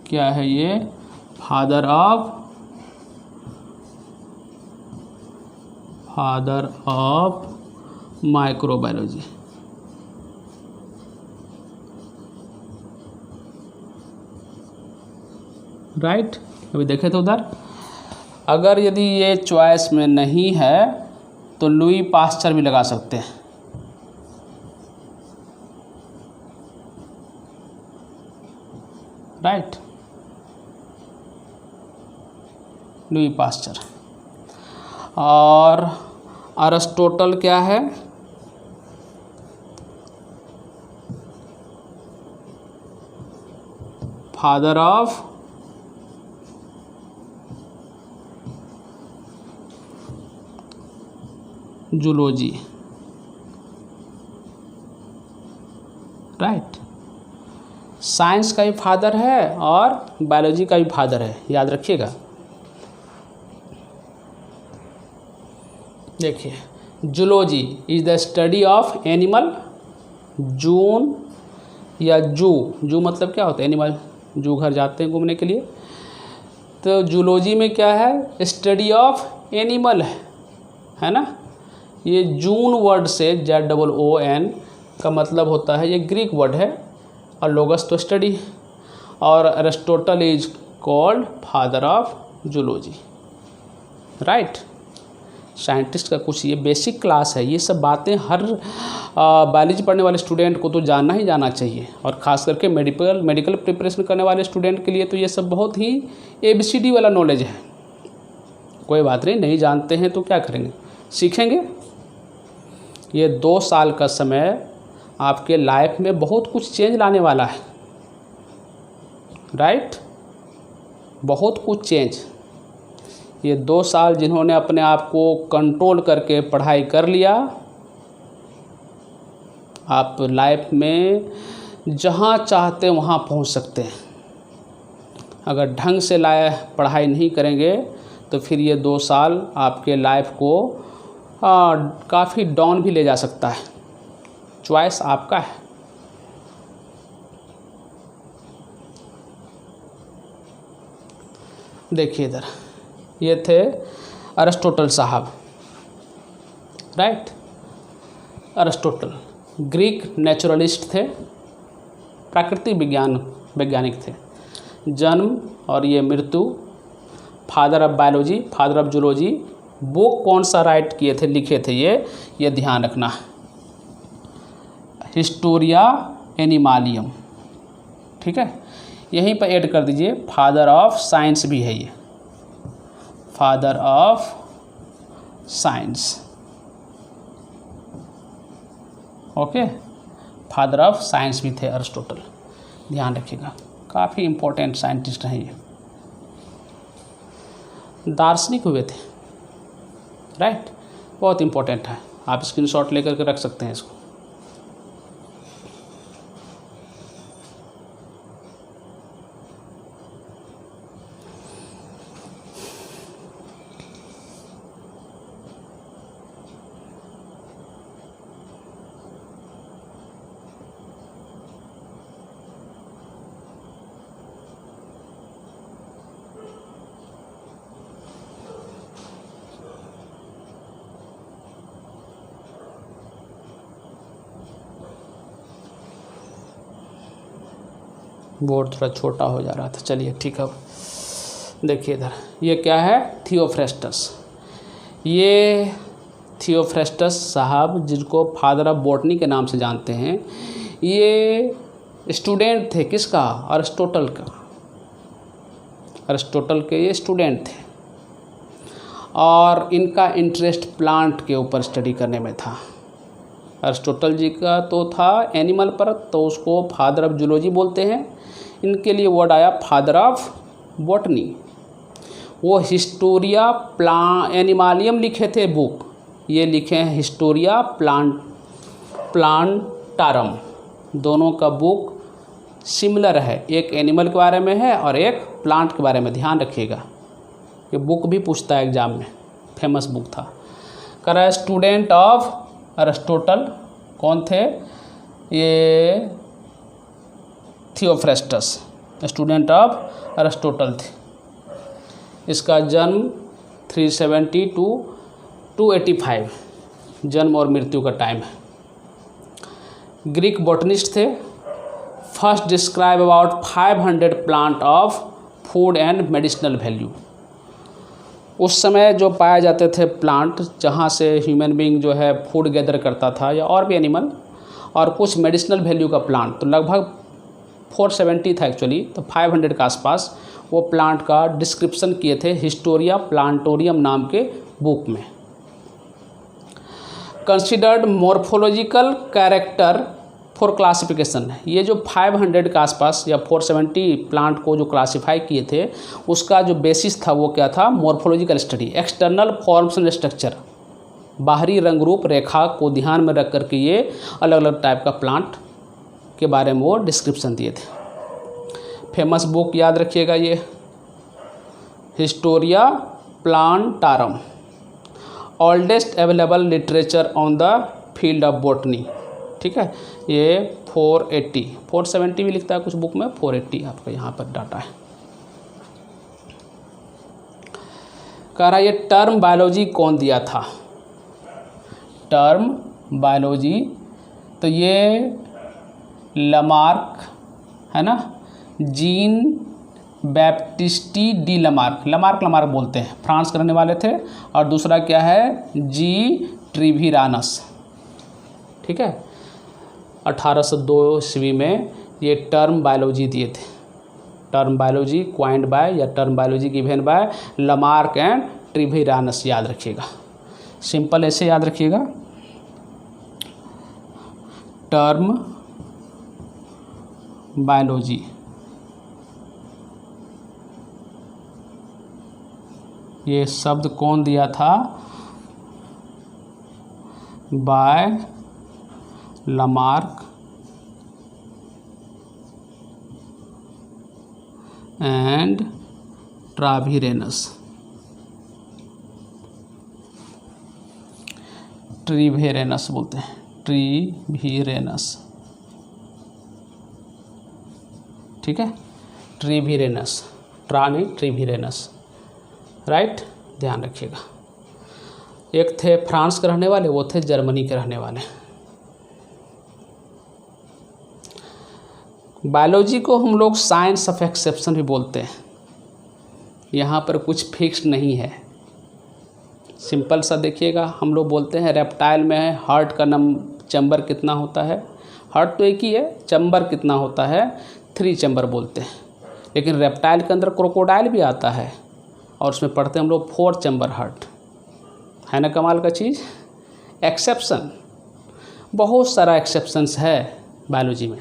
क्या है ये, फादर ऑफ माइक्रोबायोलॉजी। राइट, अभी देखे तो उधर, अगर यदि ये चॉइस में नहीं है तो लुई पास्चर भी लगा सकते हैं। Right, Louis Pasteur. और अरिस्टोटल क्या है? Father of zoology. Right, science का भी फादर है और बायोलॉजी का भी फादर है, याद रखिएगा। देखिए, zoology is the study of animal. जून या जू मतलब क्या होता है? एनिमल। जू घर जाते हैं घूमने के लिए, तो जूलॉजी में क्या है? स्टडी ऑफ एनिमल है ना। ये जून वर्ड से ZOON का मतलब होता है, ये ग्रीक वर्ड है, और लोगस तो स्टडी, और Aristotle is called father of zoology. Right, scientist का कुछ ये बेसिक क्लास है। ये सब बातें हर बायोलॉजी पढ़ने वाले स्टूडेंट को तो जानना ही जाना चाहिए, और ख़ास करके मेडिकल प्रिपरेशन करने वाले स्टूडेंट के लिए तो ये सब बहुत ही ABCD वाला नॉलेज है। कोई बात नहीं जानते हैं तो क्या करेंगे, सीखेंगे। ये 2 साल का समय आपके लाइफ में बहुत कुछ चेंज लाने वाला है। राइट, बहुत कुछ चेंज। ये 2 साल जिन्होंने अपने आप को कंट्रोल करके पढ़ाई कर लिया, आप लाइफ में जहाँ चाहते वहाँ पहुँच सकते हैं। अगर ढंग से पढ़ाई नहीं करेंगे तो फिर ये 2 साल आपके लाइफ को काफ़ी डाउन भी ले जा सकता है। चॉइस आपका है। देखिए इधर, ये थे अरिस्टोटल साहब। राइट, अरिस्टोटल ग्रीक नेचुरलिस्ट थे, प्राकृतिक वैज्ञानिक थे। जन्म और ये मृत्यु, father of biology, father of zoology. Book कौन सा राइट किए थे, लिखे थे ये ध्यान रखना है, हिस्टोरिया एनिमालियम। ठीक है, यहीं पर ऐड कर दीजिए फादर ऑफ साइंस भी है, ये father of science. Okay, father of science भी थे अरिस्टोटल, ध्यान रखिएगा, काफ़ी इम्पोर्टेंट साइंटिस्ट हैं ये, दार्शनिक हुए थे। राइट, बहुत इम्पोर्टेंट है, आप स्क्रीनशॉट लेकर के रख सकते हैं इसको। बोर्ड थोड़ा छोटा हो जा रहा था, चलिए ठीक है। देखिए इधर, ये क्या है? थियोफ्रेस्टस। ये थियोफ्रेस्टस साहब, जिनको फादर ऑफ बॉटनी के नाम से जानते हैं, ये स्टूडेंट थे किसका? अरिस्टोटल का। अरिस्टोटल के ये स्टूडेंट थे, और इनका इंटरेस्ट प्लांट के ऊपर स्टडी करने में था। अरिस्टोटल जी का तो था एनिमल पर, तो उसको फादर ऑफ जूलॉजी बोलते हैं। इनके लिए वर्ड आया फादर ऑफ बॉटनी। वो हिस्टोरिया एनिमालियम लिखे थे बुक, ये लिखे हैं हिस्टोरिया प्लांटारम। दोनों का बुक सिमिलर है, एक एनिमल के बारे में है और एक प्लांट के बारे में, ध्यान रखिएगा। ये बुक भी पूछता है एग्जाम में, फेमस बुक था। करा स्टूडेंट ऑफ अरिस्टोटल कौन थे? ये थियोफ्रेस्टस स्टूडेंट ऑफ अरिस्टोटल थे। इसका जन्म 370 टू 285 जन्म और मृत्यु का टाइम है। ग्रीक बॉटनिस्ट थे। First describe about 500 plant of food and medicinal value. उस समय जो पाए जाते थे प्लांट जहाँ से ह्यूमन बीइंग जो है फूड गैदर करता था या और भी एनिमल, और कुछ मेडिसिनल वैल्यू का प्लांट, तो लगभग 470 था एक्चुअली, तो 500 के आसपास वो प्लांट का डिस्क्रिप्शन किए थे हिस्टोरिया प्लांटोरियम नाम के बुक में। Considered morphological character for classification. ये जो 500 के आसपास या 470 प्लांट को जो क्लासिफाई किए थे उसका जो बेसिस था वो क्या था? Morphological study, external forms and structure, बाहरी रंग रूप रेखा को ध्यान में रख कर के ये अलग अलग टाइप का प्लांट के बारे में वो डिस्क्रिप्शन दिए थे। फेमस बुक याद रखिएगा ये Historia Plantarum, oldest available literature on the field of botany. ठीक है, ये 480, 470 भी लिखता है कुछ बुक में, 480 आपका यहाँ पर डाटा है। कह रहा है ये टर्म बायोलॉजी कौन दिया था? टर्म बायोलॉजी तो ये लमार्क है ना, जीन बैप्टिस्टी डी लमार्क, लमार्क बोलते हैं, फ्रांस के रहने वाले थे। और दूसरा क्या है? जी ट्रिविरानस। ठीक है, 1802 ईस्वी में ये टर्म बायोलॉजी दिए थे। टर्म बायोलॉजी क्वाइंड बाय या term biology given by Lamarck and Treviranus, याद रखिएगा। सिंपल ऐसे याद रखिएगा, टर्म बायोलॉजी ये शब्द कौन दिया था? बाय लमार्क एंड ट्राविरेनस, ट्रिवेरेनस बोलते हैं, ट्रिविरेनस। ठीक है, ट्रिविरेनस, ट्रा नहीं ट्रिविरेनस, राइट, ध्यान रखिएगा। एक थे फ्रांस के रहने वाले, वो थे जर्मनी के रहने वाले। बायोलॉजी को हम लोग साइंस ऑफ एक्सेप्शन भी बोलते हैं। यहाँ पर कुछ फिक्स नहीं है, सिंपल सा देखिएगा। हम लोग बोलते हैं रेप्टाइल में हार्ट का चैम्बर कितना होता है? हार्ट तो एक ही है, चैम्बर कितना होता है? 3 चैम्बर बोलते हैं। लेकिन रेप्टाइल के अंदर क्रोकोडाइल भी आता है और उसमें पढ़ते हैं हम लोग 4 चैम्बर हार्ट, है ना कमाल का चीज़। एक्सेप्शन, बहुत सारा एक्सेप्शंस है बायोलॉजी में।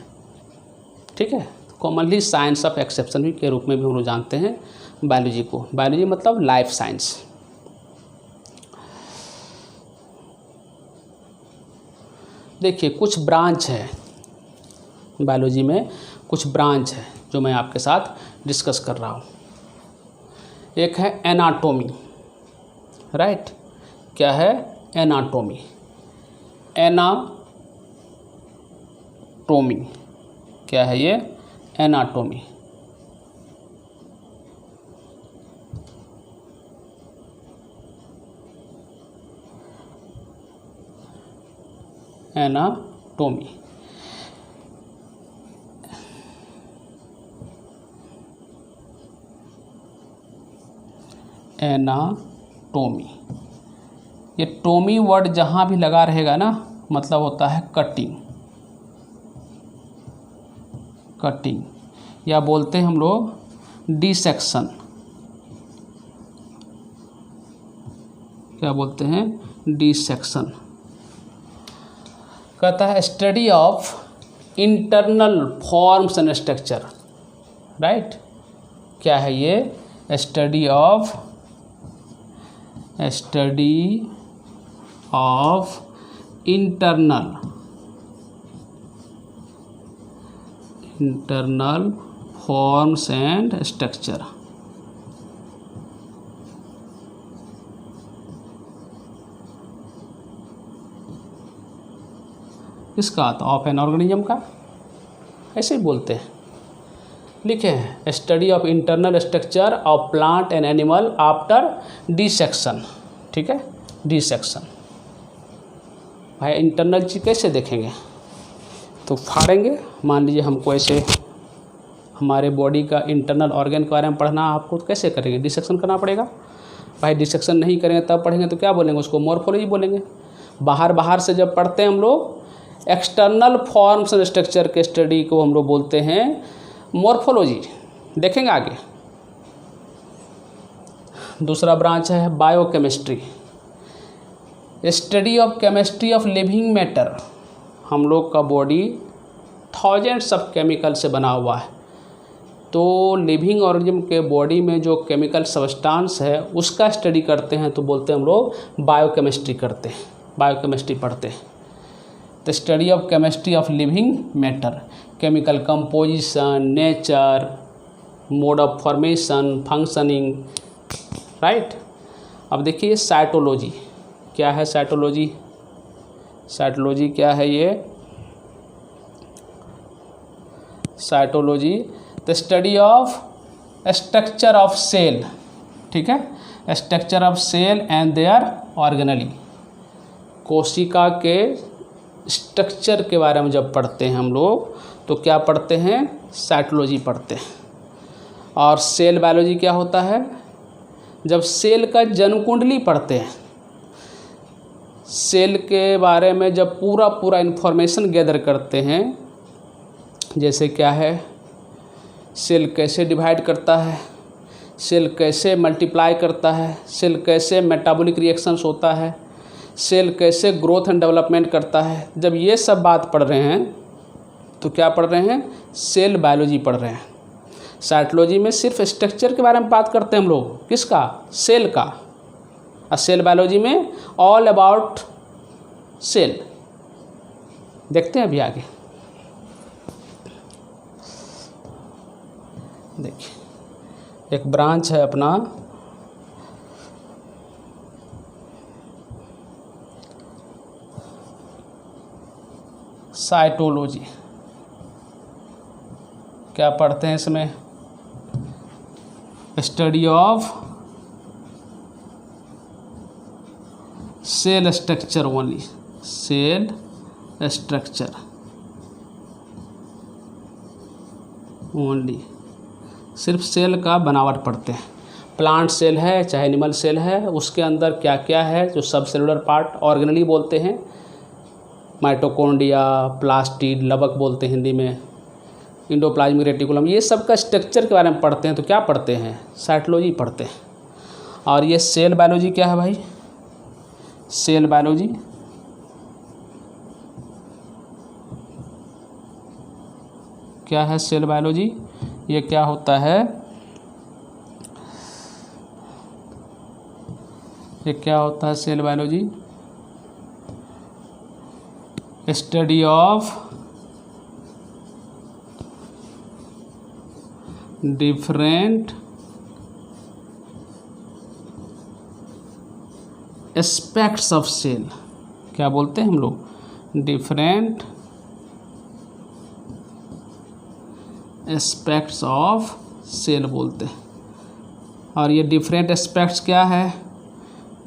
ठीक है, कॉमनली साइंस ऑफ एक्सेप्शन भी के रूप में भी हम लोग जानते हैं बायोलॉजी को। बायोलॉजी मतलब लाइफ साइंस। देखिए कुछ ब्रांच है बायोलॉजी में, कुछ ब्रांच है जो मैं आपके साथ डिस्कस कर रहा हूँ। एक है एनाटोमी, राइट, क्या है? एनाटोमी। एनाटोमी क्या है ये? एनाटोमी। एनाटोमी एनाटोमी, ये टोमी वर्ड जहाँ भी लगा रहेगा ना, मतलब होता है कटिंग, कटिंग, या बोलते हैं हम लोग डिसेक्शन। क्या बोलते हैं? डिसेक्शन। कहता है study of internal forms and structure, right. क्या है ये? Study of internal forms and structure. किसका? तो ऑफ एन ऑर्गेनिज्म का, ऐसे ही बोलते हैं। लिखे हैं study of internal structure of plant and animal after dissection. ठीक है, डिसेक्शन। भाई इंटरनल चीज कैसे देखेंगे, तो फाड़ेंगे। मान लीजिए हमको ऐसे हमारे बॉडी का इंटरनल ऑर्गन के बारे में पढ़ना, आपको तो कैसे करेंगे, डिसेक्शन करना पड़ेगा। भाई डिसेक्शन नहीं करेंगे तब पढ़ेंगे तो क्या बोलेंगे, उसको मॉर्फोलॉजी बोलेंगे। बाहर से जब पढ़ते हैं हम लोग एक्सटर्नल फॉर्म्स एंड स्ट्रक्चर के स्टडी को हम लोग बोलते हैं मॉर्फोलॉजी। देखेंगे आगे। दूसरा ब्रांच है biochemistry, study of chemistry of living matter. हम लोग का बॉडी थाउजेंड्स ऑफ केमिकल से बना हुआ है, तो लिविंग ऑर्गेनिज्म के बॉडी में जो केमिकल सब्सटेंस है उसका स्टडी करते हैं, तो बोलते हैं हम लोग बायोकेमिस्ट्री करते हैं, बायोकेमिस्ट्री पढ़ते हैं। The study of chemistry of living matter, chemical composition, nature, mode of formation, functioning, right. अब देखिए साइटोलॉजी क्या है, साइटोलॉजी, साइटोलॉजी क्या है ये, cytology the study of structure of cell, ठीक है, structure of cell and their organelle. कोशिका के स्ट्रक्चर के बारे में जब पढ़ते हैं हम लोग तो क्या पढ़ते हैं, साइटोलॉजी पढ़ते हैं। और सेल बायोलॉजी क्या होता है, जब सेल का जन्म कुंडली पढ़ते हैं, सेल के बारे में जब पूरा इन्फॉर्मेशन गैदर करते हैं, जैसे क्या है, सेल कैसे डिवाइड करता है, सेल कैसे मल्टीप्लाई करता है, सेल कैसे मेटाबॉलिक रिएक्शंस होता है, सेल कैसे ग्रोथ एंड डेवलपमेंट करता है। जब ये सब बात पढ़ रहे हैं तो क्या पढ़ रहे हैं, सेल बायोलॉजी पढ़ रहे हैं। साइटोलॉजी में सिर्फ स्ट्रक्चर के बारे में बात करते हैं हम लोग, किसका, सेल का। और सेल बायोलॉजी में ऑल अबाउट सेल। देखते हैं अभी आगे। देखिए एक ब्रांच है अपना साइटोलॉजी। क्या पढ़ते हैं इसमें, study of cell structure only, cell structure only, सिर्फ सेल का बनावट पढ़ते हैं। प्लांट सेल है चाहे एनिमल सेल है, उसके अंदर क्या क्या है, जो सब सेलुलर पार्ट ऑर्गेनली बोलते हैं, माइटोकॉन्ड्रिया, प्लास्टिड, लबक बोलते हैं हिंदी में, इंडोप्लाज्मिक रेटिकुलम, ये सब का स्ट्रक्चर के बारे में पढ़ते हैं। तो क्या पढ़ते हैं, साइटोलॉजी पढ़ते हैं। और ये सेल बायोलॉजी क्या है भाई, सेल बायोलॉजी क्या है, सेल बायोलॉजी ये क्या होता है, ये क्या होता है cell biology, study of different aspects of cell. क्या बोलते हैं हम लोग, डिफरेंट एस्पेक्ट्स ऑफ सेल बोलते हैं। और ये डिफरेंट एस्पेक्ट्स क्या है,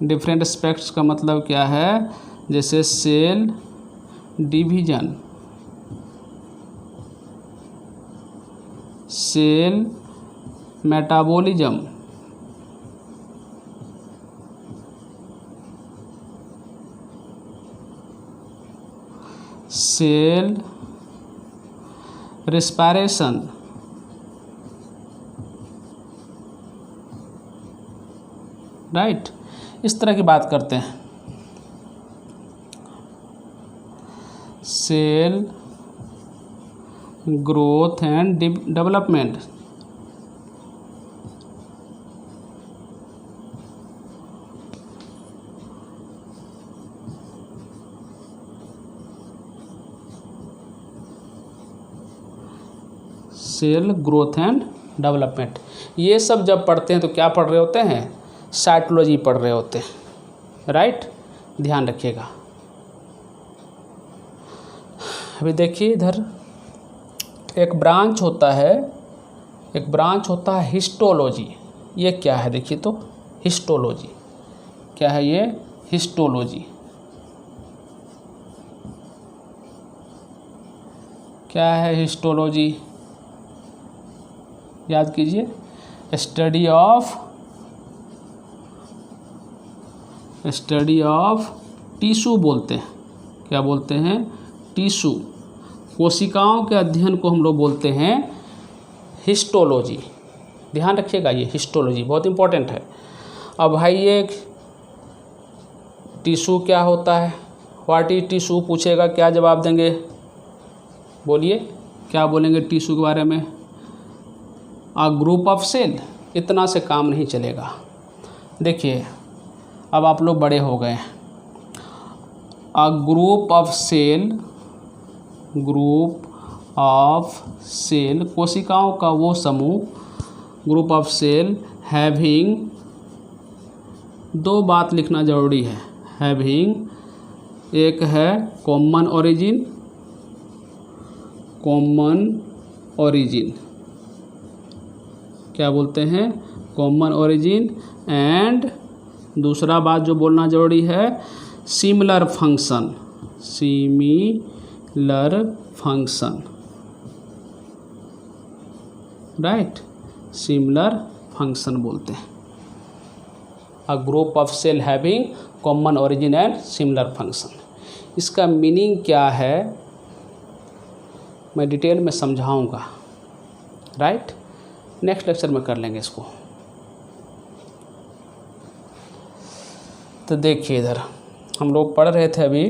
डिफरेंट एस्पेक्ट्स का मतलब क्या है, जैसे cell division, cell metabolism, cell respiration, right, इस तरह की बात करते हैं। Cell growth and development, cell growth and development, ये सब जब पढ़ते हैं तो क्या पढ़ रहे होते हैं, साइटोलॉजी पढ़ रहे होते हैं, राइट, ध्यान रखिएगा। अभी देखिए इधर एक ब्रांच होता है, एक ब्रांच होता है हिस्टोलॉजी। ये क्या है देखिए, तो हिस्टोलॉजी क्या है, ये हिस्टोलॉजी। क्या है हिस्टोलॉजी? याद कीजिए, स्टडी ऑफ टिश्यू बोलते हैं। क्या बोलते हैं? टिश्यू। कोशिकाओं के अध्ययन को हम लोग बोलते हैं हिस्टोलॉजी। ध्यान रखिएगा, ये हिस्टोलॉजी बहुत इंपॉर्टेंट है। अब भाई ये टिश्यू क्या होता है? व्हाट इज टिश्यू पूछेगा, क्या जवाब देंगे? बोलिए, क्या बोलेंगे टिश्यू के बारे में? A group of cell. इतना से काम नहीं चलेगा। देखिए, अब आप लोग बड़े हो गए। अ ग्रुप ऑफ सेल, कोशिकाओं का वो समूह, ग्रुप ऑफ सेल हैविंग, दो बात लिखना जरूरी है। हैविंग, एक है कॉमन ओरिजिन, क्या बोलते हैं? Common origin. एंड दूसरा बात जो बोलना जरूरी है, similar function, right, similar function बोलते हैं। A group of cell having common origin and similar function. इसका मीनिंग क्या है मैं डिटेल में समझाऊंगा, राइट। नेक्स्ट लेक्चर में कर लेंगे इसको। तो देखिए, इधर हम लोग पढ़ रहे थे अभी,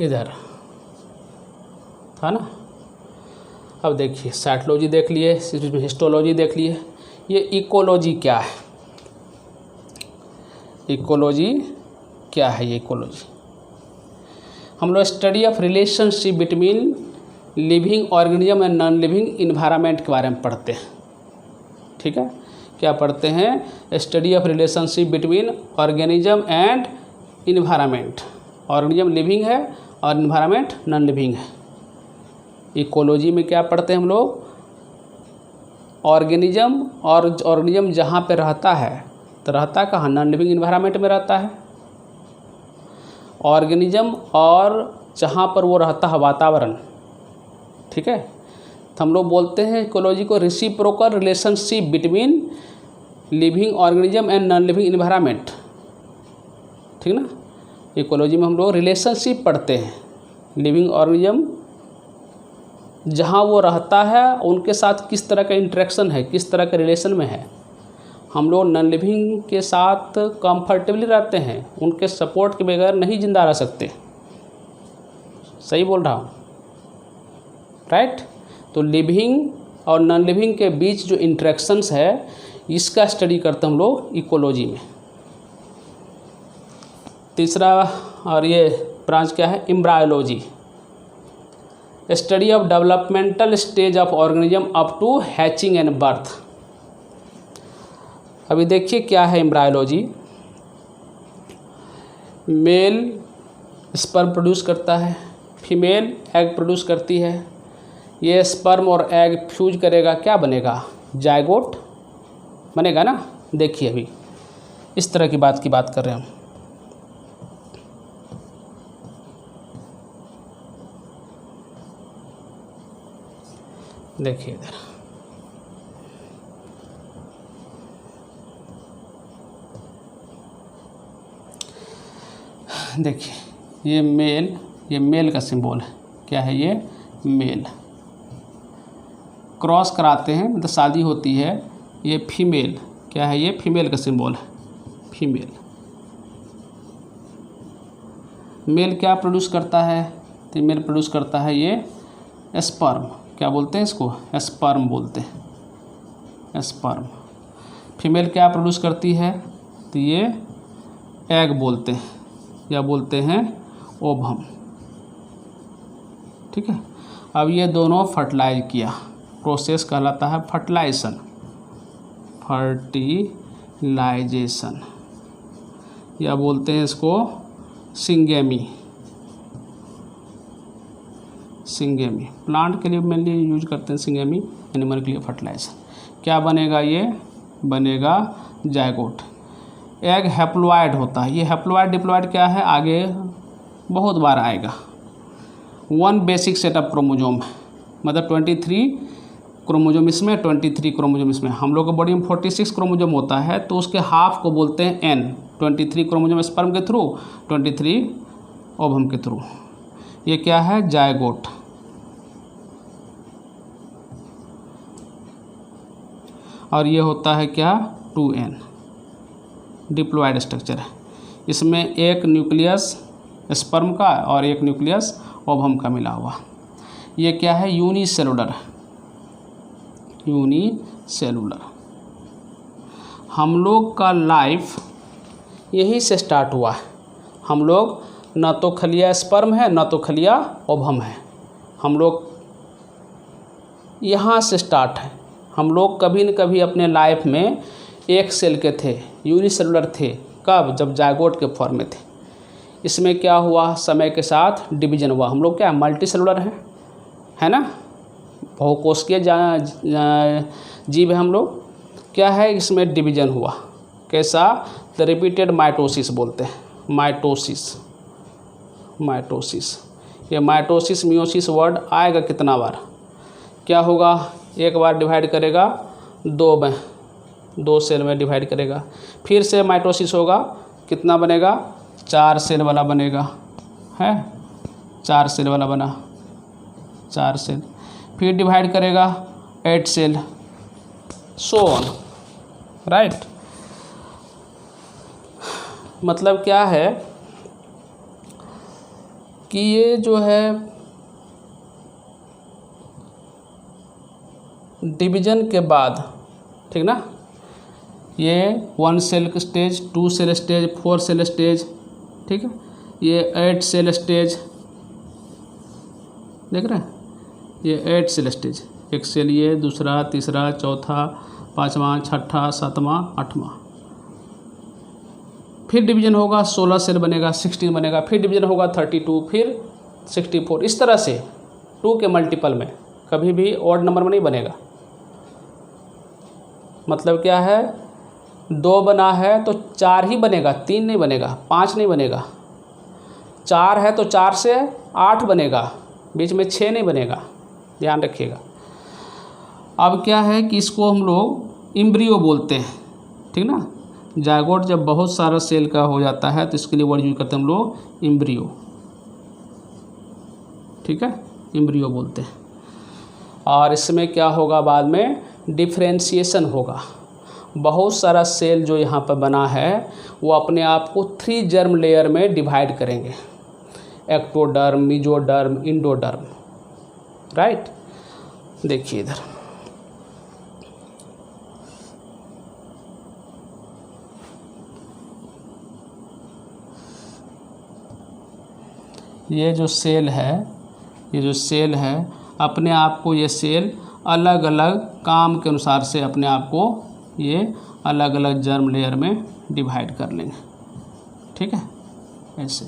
इधर था ना। अब देखिए, साइटोलॉजी देख लिए, हिस्टोलॉजी देख लिए। ये इकोलॉजी क्या है? इकोलॉजी क्या है? ये इकोलॉजी हम लोग study of relationship between living organism and non living environment के बारे में पढ़ते हैं। ठीक है, क्या पढ़ते हैं? Study of relationship between organism and environment. Organism living है और इन्वायरमेंट नॉन लिविंग है। इकोलॉजी में क्या पढ़ते हैं हम लोग? ऑर्गेनिज्म, और ऑर्गेनिज्म जहाँ पे रहता है तो रहता कहाँ? नॉन लिविंग इन्वायरमेंट में रहता है। ऑर्गेनिज्म और जहाँ पर वो रहता है वातावरण, ठीक है, तो हम लोग बोलते हैं इकोलॉजी को reciprocal relationship between living organism and non living environment. ठीक ना। इकोलॉजी में हम लोग रिलेशनशिप पढ़ते हैं, लिविंग ऑर्गेनिज्म जहाँ वो रहता है उनके साथ किस तरह का इंटरेक्शन है, किस तरह के रिलेशन में है। हम लोग नॉन लिविंग के साथ कंफर्टेबली रहते हैं, उनके सपोर्ट के बगैर नहीं जिंदा रह सकते। सही बोल रहा हूँ, राइट। तो लिविंग और नॉन लिविंग के बीच जो इंटरेक्शंस है, इसका स्टडी करते हम लोग इकोलॉजी में। तीसरा और ये ब्रांच क्या है? Embryology, study of developmental stage of organism up to hatching and birth. अभी देखिए क्या है एम्ब्रायोलॉजी। मेल स्पर्म प्रोड्यूस करता है, फीमेल एग प्रोड्यूस करती है। ये स्पर्म और एग फ्यूज करेगा, क्या बनेगा? जायगोट बनेगा ना। देखिए अभी इस तरह की बात कर रहे हैं हम। देखिए इधर, देखिए ये मेल का सिंबल है। क्या है ये? मेल। क्रॉस कराते हैं, मतलब शादी होती है। ये फीमेल, क्या है ये? फीमेल का सिंबल है, फीमेल। मेल क्या प्रोड्यूस करता है? तो मेल प्रोड्यूस करता है ये स्पर्म। क्या बोलते हैं इसको? स्पर्म बोलते हैं, स्पर्म। फीमेल क्या प्रोड्यूस करती है? तो ये एग बोलते हैं, या बोलते हैं ओवम। ठीक है। अब ये दोनों फर्टिलाइज किया, प्रोसेस कहलाता है फर्टिलाइजेशन, फर्टिलाइजेशन, या बोलते हैं इसको सिंगेमी। सिंगेमी प्लांट के लिए मेनली यूज करते हैं, सिंगेमी एनिमल के लिए फर्टिलाइजेशन। क्या बनेगा? ये बनेगा जायगोट। एग हैप्लॉइड होता है। ये हैप्लॉइड डिप्लॉइड क्या है? आगे बहुत बार आएगा। 1 बेसिक सेट ऑफ क्रोमोजोम, मतलब 23 क्रोमोजोम इसमें, 23 क्रोमोजोम इसमें। हम लोग के बॉडी में 46 क्रोमोजोम होता है, तो उसके हाफ को बोलते हैं एन। 23 क्रोमोजोम स्पर्म के थ्रू, 23 ओवम के थ्रू। ये क्या है? जायगोट। और ये होता है क्या? 2n, डिप्लॉइड स्ट्रक्चर है। इसमें एक न्यूक्लियस स्पर्म का और एक न्यूक्लियस ओवम का मिला हुआ। ये क्या है? यूनिसेलुलर। यूनिसेलुलर। हम लोग का लाइफ यहीं से स्टार्ट हुआ है। हम लोग न तो खलिया स्पर्म है, न तो खलिया ओवम है। हम लोग यहाँ से स्टार्ट है। हम लोग कभी न कभी अपने लाइफ में एक सेल के थे, यूनिसेलुलर थे। कब? जब जायगोट के फॉर्म में थे। इसमें क्या हुआ? समय के साथ डिवीजन हुआ। हम लोग क्या मल्टी सेलुलर हैं, है ना? बहुकोशिकीय जीव है हम लोग। क्या है? इसमें डिवीजन हुआ। कैसा? द रिपीटेड माइटोसिस बोलते हैं। Mitosis, mitosis. ये माइटोसिस मियोसिस वर्ड आएगा कितना बार? क्या होगा? एक बार डिवाइड करेगा 2 में, 2 सेल में डिवाइड करेगा। फिर से माइटोसिस होगा, कितना बनेगा? 4 सेल वाला बनेगा, है 4 सेल वाला बना, 4 सेल। फिर डिवाइड करेगा 8 सेल, सो ऑन, राइट। मतलब क्या है कि ये जो है डिवीजन के बाद, ठीक ना, ये 1 cell stage, 2 cell stage, 4 cell stage, ठीक है, ये 8 सेल स्टेज, देख रहे हैं, ये 8 सेल स्टेज। एक सेल ये, दूसरा, तीसरा, चौथा, पाँचवा, छठा, सातवां, आठवां। फिर डिवीजन होगा, 16 सेल बनेगा, 16 बनेगा। फिर डिवीजन होगा 32, फिर 64। इस तरह से 2 के मल्टीपल में, कभी भी ऑड नंबर में नहीं बनेगा। मतलब क्या है? 2 बना है तो 4 ही बनेगा, 3 नहीं बनेगा, 5 नहीं बनेगा। 4 है तो 4 से 8 बनेगा, बीच में 6 नहीं बनेगा, ध्यान रखिएगा। अब क्या है कि इसको हम लोग एम्ब्रियो बोलते हैं, ठीक ना। जायगोट जब बहुत सारा सेल का हो जाता है तो इसके लिए वर्ड यूज करते हैं हम लोग एम्ब्रियो, ठीक है, एम्ब्रियो बोलते हैं। और इसमें क्या होगा? बाद में डिफ्रेंशिएशन होगा। बहुत सारा सेल जो यहाँ पर बना है वो अपने आप को 3 जर्म लेयर में डिवाइड करेंगे, एक्टोडर्म, मेसोडर्म, इंडोडर्म, राइट। देखिए इधर, ये जो सेल है, ये जो सेल है, अपने आप को ये सेल अलग अलग काम के अनुसार से अपने आप को ये अलग अलग जर्म लेयर में डिवाइड कर लेंगे, ठीक है। ऐसे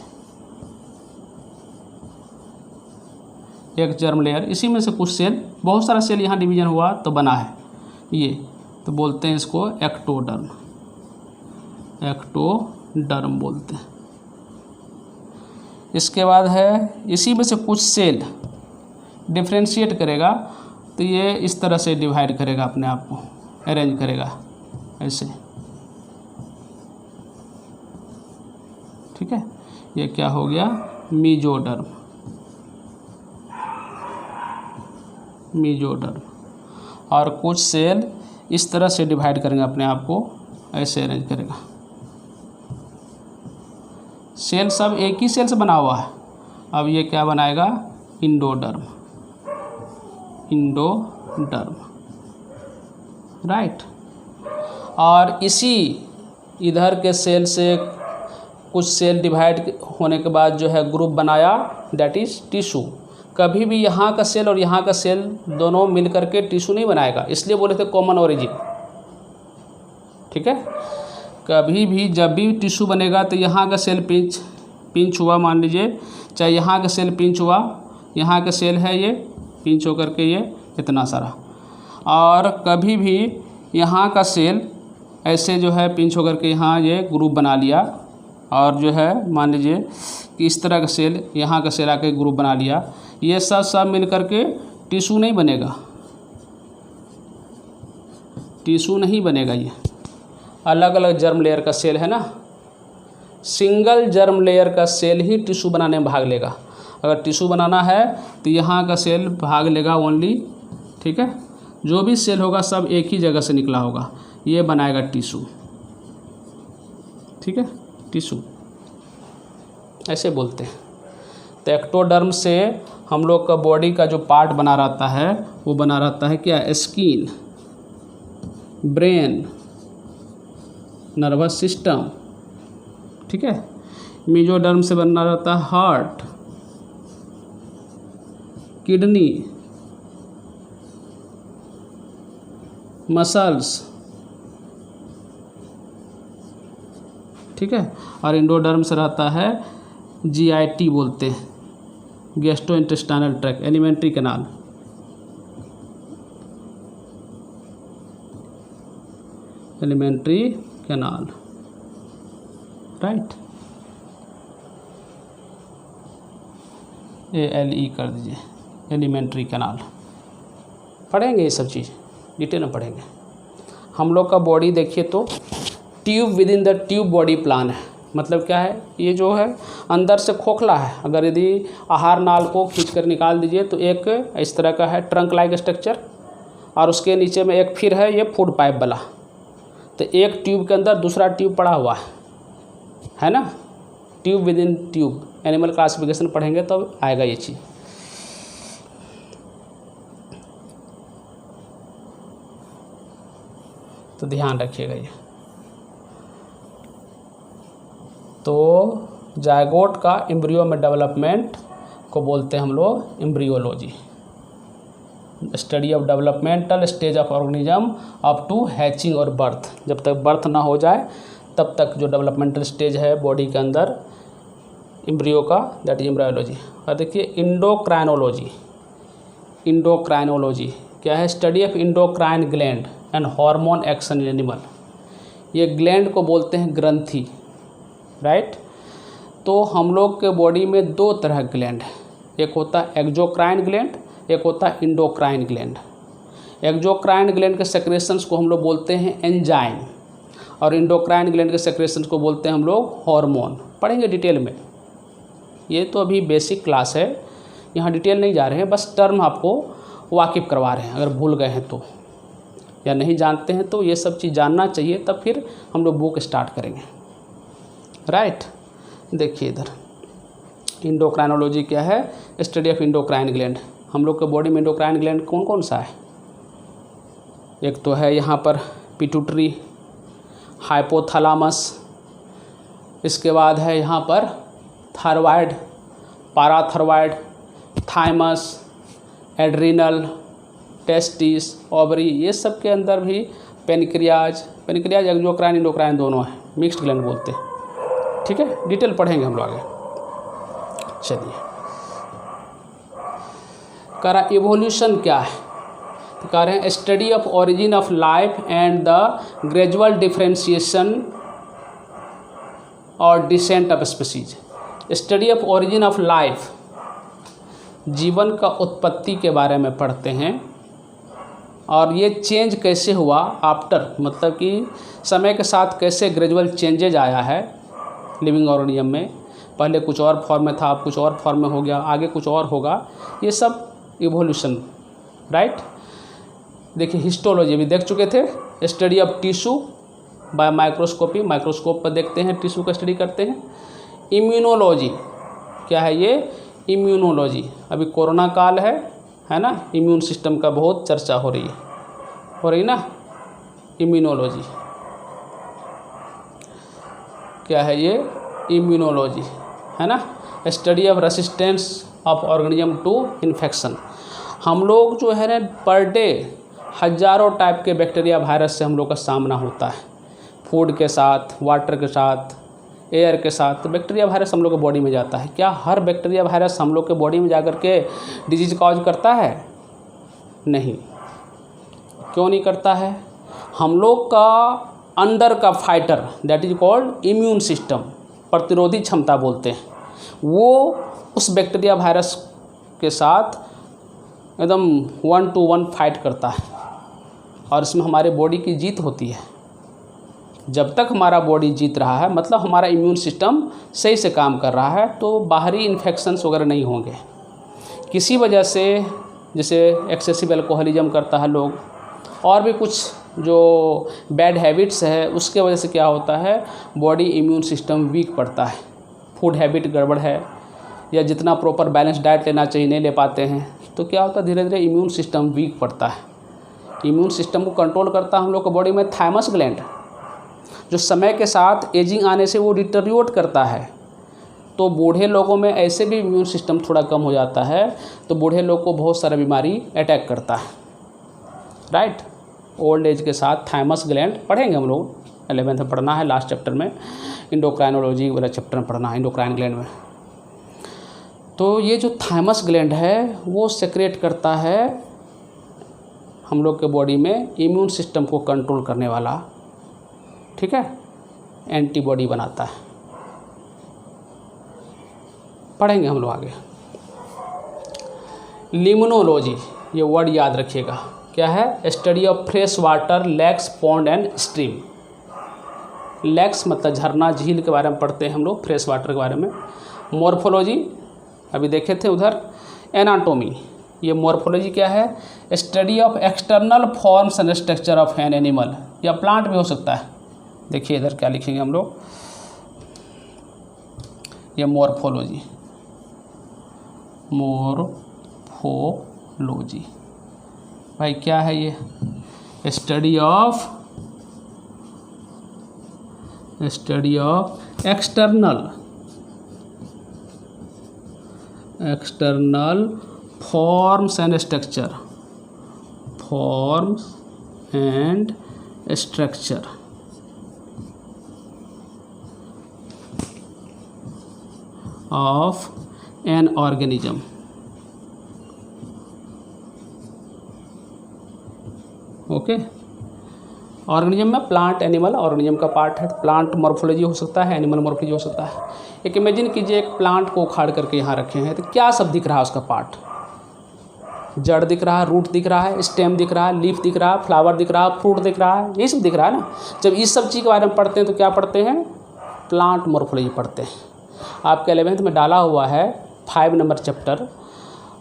एक जर्म लेयर, इसी में से कुछ सेल, बहुत सारा सेल यहाँ डिवीजन हुआ तो बना है ये, तो बोलते हैं इसको एक्टोडर्म, एक्टोडर्म बोलते हैं। इसके बाद है, इसी में से कुछ सेल डिफ्रेंशिएट करेगा तो ये इस तरह से डिवाइड करेगा, अपने आप को अरेंज करेगा ऐसे, ठीक है। ये क्या हो गया? Mesoderm, mesoderm. और कुछ सेल इस तरह से डिवाइड करेंगे, अपने आप को ऐसे अरेंज करेगा। सेल सब एक ही सेल से बना हुआ है। अब ये क्या बनाएगा? Endoderm, endoderm, right. और इसी इधर के सेल से कुछ सेल डिवाइड होने के बाद जो है ग्रुप बनाया, दैट इज टिश्यू। कभी भी यहाँ का सेल और यहाँ का सेल दोनों मिलकर के टिश्यू नहीं बनाएगा, इसलिए बोले थे कॉमन ओरिजिन, ठीक है। कभी भी जब भी टिश्यू बनेगा तो यहाँ का सेल पिंच हुआ, मान लीजिए, चाहे यहाँ का सेल पिंच हुआ, यहाँ का सेल है ये पिंच होकर के ये इतना सारा, और कभी भी यहाँ का सेल ऐसे जो है पिंच होकर के यहाँ ये ग्रुप बना लिया, और जो है मान लीजिए कि इस तरह का सेल, यहाँ का सेल आके ग्रुप बना लिया, ये सब मिल करके टिश्यू नहीं बनेगा, टिश्यू नहीं बनेगा। ये अलग अलग जर्म लेयर का सेल है ना, सिंगल जर्म लेयर का सेल ही टिश्यू बनाने में भाग लेगा। अगर टिश्यू बनाना है तो यहाँ का सेल भाग लेगा ओनली, ठीक है। जो भी सेल होगा सब एक ही जगह से निकला होगा, ये बनाएगा टिश्यू, ठीक है, टिश्यू ऐसे बोलते हैं। तो एक्टोडर्म से हम लोग का बॉडी का जो पार्ट बना रहता है वो बना रहता है क्या, स्किन, ब्रेन, नर्वस सिस्टम, ठीक है। मेसोडर्म से बनना रहता है हार्ट, किडनी, मसल्स, ठीक है। और एंडोडर्म से रहता है GIT बोलते हैं, gastro intestinal tract, alimentary canal, alimentary canal, right. ALE कर दीजिए, एलिमेंट्री कैनाल। पढ़ेंगे ये सब चीज़ डिटेल में पढ़ेंगे। हम लोग का बॉडी देखिए तो tube with in the tube body plan है। मतलब क्या है, ये जो है अंदर से खोखला है, अगर यदि आहार नाल को खींचकर निकाल दीजिए तो एक इस तरह का है ट्रंक लाइक स्ट्रक्चर, और उसके नीचे में एक फिर है ये फूड पाइप वाला। तो एक ट्यूब के अंदर दूसरा ट्यूब पड़ा हुआ है ना, tube with in tube. Animal classification पढ़ेंगे तो आएगा ये चीज़। तो ध्यान रखिएगा ये। तो जायगोट का एम्ब्रियो में डेवलपमेंट को बोलते हैं हम लोग embryology, study of developmental stage of organism up to hatching और बर्थ। जब तक बर्थ ना हो जाए तब तक जो डेवलपमेंटल स्टेज है बॉडी के अंदर एम्ब्रियो का, दैट इज एम्ब्रियोलॉजी। और देखिए इंडोक्राइनोलॉजी, इंडोक्राइनोलॉजी क्या है, study of endocrine gland and hormone action in animal. ये ग्लैंड को बोलते हैं ग्रंथि, राइट। तो हम लोग के बॉडी में दो तरह ग्लैंड है, एक होता है एक्सोक्राइन ग्लैंड, एक होता है इंडोक्राइन ग्लैंड। एक्सोक्राइन ग्लैंड के सेक्रेशंस को हम लोग बोलते हैं एंजाइम, और इंडोक्राइन ग्लैंड के सेक्रेशंस को बोलते हैं हम लोग हार्मोन। पढ़ेंगे डिटेल में, ये तो अभी बेसिक क्लास है, यहाँ डिटेल नहीं जा रहे हैं, बस टर्म आपको वाकिफ़ करवा रहे हैं। अगर भूल गए हैं तो या नहीं जानते हैं तो ये सब चीज़ जानना चाहिए, तब फिर हम लोग बुक स्टार्ट करेंगे, राइट। देखिए इधर इंडोक्राइनोलॉजी क्या है, स्टडी ऑफ इंडोक्राइन ग्लैंड। हम लोग के बॉडी में इंडोक्राइन ग्लैंड कौन कौन सा है, एक तो है यहाँ पर पिट्यूटरी, हाइपोथैलेमस, इसके बाद है यहाँ पर thyroid, parathyroid, thymus, adrenal, testis, ovary, ये सब के अंदर भी पेनक्रियाज, पेनक्रियाज एक्सोक्राइन इंडोक्राइन दोनों है, मिक्स्ड ग्लैंड बोलते हैं, ठीक है। डिटेल पढ़ेंगे हम लोग आगे। चलिए, कह रहा इवोल्यूशन क्या है, तो कह रहे हैं study of origin of life and the gradual differentiation और descent of species. Study of origin of life, जीवन का उत्पत्ति के बारे में पढ़ते हैं, और ये चेंज कैसे हुआ आफ्टर, मतलब कि समय के साथ कैसे ग्रेजुअल चेंजेज आया है लिविंग ऑर्गेनिज्म में। पहले कुछ और फॉर्म में था, अब कुछ और फॉर्म में हो गया, आगे कुछ और होगा, ये सब इवोल्यूशन, राइट। देखिए हिस्टोलॉजी भी देख चुके थे, study of tissue bye microscopy, microscope पर देखते हैं, टिश्यू का स्टडी करते हैं। इम्यूनोलॉजी क्या है, ये इम्यूनोलॉजी, अभी कोरोना काल है ना, इम्यून सिस्टम का बहुत चर्चा हो रही ना। इम्यूनोलॉजी क्या है, ये इम्यूनोलॉजी है ना, study of resistance of organism to infection. हम लोग जो है ना पर डे हज़ारों टाइप के बैक्टीरिया वायरस से हम लोग का सामना होता है, फूड के साथ, वाटर के साथ, एयर के साथ। तो बैक्टीरिया वायरस हम लोग के बॉडी में जाता है। क्या हर बैक्टीरिया वायरस हम लोग के बॉडी में जाकर के डिजीज कॉज करता है? नहीं। क्यों नहीं करता है? हम लोग का अंदर का fighter that is called immune system, प्रतिरोधी क्षमता बोलते हैं, वो उस बैक्टीरिया वायरस के साथ एकदम 1 to 1 फाइट करता है और इसमें हमारे बॉडी की जीत होती है। जब तक हमारा बॉडी जीत रहा है मतलब हमारा इम्यून सिस्टम सही से काम कर रहा है, तो बाहरी इन्फेक्शंस वगैरह नहीं होंगे। किसी वजह से जैसे एक्सेसिव अल्कोहलिज्म करता है लोग और भी कुछ जो बैड हैबिट्स है, उसके वजह से क्या होता है, बॉडी इम्यून सिस्टम वीक पड़ता है। फूड हैबिट गड़बड़ है या जितना प्रॉपर बैलेंस डाइट लेना चाहिए नहीं ले पाते हैं, तो क्या होता है धीरे धीरे इम्यून सिस्टम वीक पड़ता है। इम्यून सिस्टम को कंट्रोल करता है हम लोग के बॉडी में थाइमस ग्लैंड, जो समय के साथ एजिंग आने से वो डिटेरियोरेट करता है। तो बूढ़े लोगों में ऐसे भी इम्यून सिस्टम थोड़ा कम हो जाता है, तो बूढ़े लोग को बहुत सारा बीमारी अटैक करता है, राइट। ओल्ड एज के साथ थाइमस ग्लैंड पढ़ेंगे हम लोग, 11th में पढ़ना है, लास्ट चैप्टर में इंडोक्राइनोलॉजी वाला चैप्टर में पढ़ना है, इंडोक्राइन ग्लैंड में। तो ये जो थाइमस ग्लैंड है वो सेक्रेट करता है हम लोग के बॉडी में इम्यून सिस्टम को कंट्रोल करने वाला, ठीक है, एंटीबॉडी बनाता है। पढ़ेंगे हम लोग आगे। लिम्नोलॉजी, ये वर्ड याद रखिएगा, क्या है? Study of fresh water, lakes, pond and stream. Lakes मतलब झरना झील के बारे में पढ़ते हैं हम लोग, फ्रेश वाटर के बारे में। मॉर्फोलॉजी अभी देखे थे उधर। एनाटोमी, ये मॉर्फोलॉजी क्या है? Study of external forms and structure of an animal, या प्लांट भी हो सकता है। देखिए इधर क्या लिखेंगे हम लोग, ये मॉर्फोलॉजी, मॉर्फोलॉजी भाई क्या है ये? Study of external forms and structure of an organism. Okay, organism में प्लांट एनिमल ऑर्गेनिज्म का पार्ट है। प्लांट मॉर्फोलॉजी हो सकता है, एनिमल मॉर्फोलॉजी हो सकता है। एक इमेजिन कीजिए एक प्लांट को उखाड़ करके यहाँ रखे हैं, तो क्या सब दिख रहा है उसका पार्ट? जड़ दिख रहा है, रूट दिख रहा है, स्टेम दिख रहा है, लीफ दिख रहा है, फ्लावर दिख रहा है, फ्रूट दिख रहा है, यही सब दिख रहा है ना। जब इस सब चीज़ के बारे में पढ़ते हैं तो क्या पढ़ते हैं? प्लांट मॉर्फोलॉजी पढ़ते हैं। आपके 11th में डाला हुआ है 5 number chapter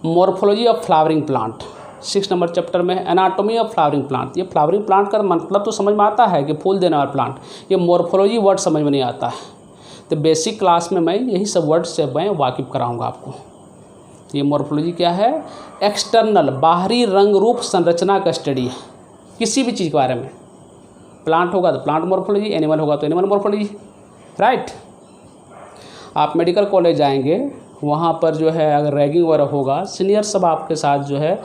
morphology of flowering plant, 6 number chapter में एनाटॉमी ऑफ फ्लावरिंग प्लांट। ये फ्लावरिंग प्लांट का मतलब तो समझ में आता है कि फूल देने वाला प्लांट, ये मॉर्फोलॉजी वर्ड समझ में नहीं आता है। तो बेसिक क्लास में मैं यही सब वर्ड से मैं वाकिफ कराऊंगा आपको। ये मॉर्फोलॉजी क्या है? एक्सटर्नल, बाहरी रंग रूप संरचना का स्टडी है किसी भी चीज़ के बारे में। प्लांट होगा तो प्लांट मॉर्फोलॉजी, एनिमल होगा तो एनिमल मॉर्फोलॉजी, राइट। आप मेडिकल कॉलेज जाएंगे, वहाँ पर जो है अगर रैगिंग वगैरह होगा, सीनियर सब आपके साथ जो है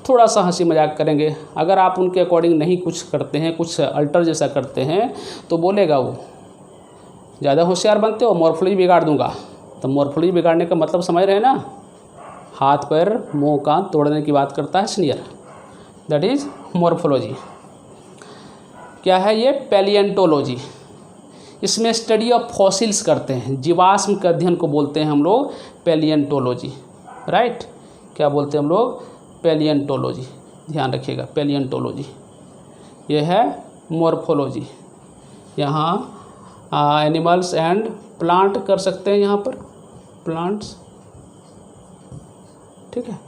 थोड़ा सा हंसी मजाक करेंगे। अगर आप उनके अकॉर्डिंग नहीं कुछ करते हैं, कुछ अल्टर जैसा करते हैं, तो बोलेगा वो ज़्यादा होशियार बनते हो, मॉर्फोलॉजी बिगाड़ दूंगा। तो मॉर्फोलॉजी बिगाड़ने का मतलब समझ रहे हैं ना, हाथ पैर मुँह कान तोड़ने की बात करता है सीनियर, दैट इज़ मॉर्फोलॉजी। क्या है ये? पैलिएंटोलॉजी। इसमें स्टडी ऑफ फॉसिल्स करते हैं, जीवाश्म के अध्ययन को बोलते हैं हम लोग पैलिएंटोलॉजी, राइट। क्या बोलते हैं हम लोग? पैलिएंटोलॉजी, ध्यान रखिएगा, पैलिएंटोलॉजी। ये है मॉर्फोलॉजी। यहाँ एनिमल्स एंड प्लांट कर सकते हैं, यहाँ पर प्लांट्स, ठीक है।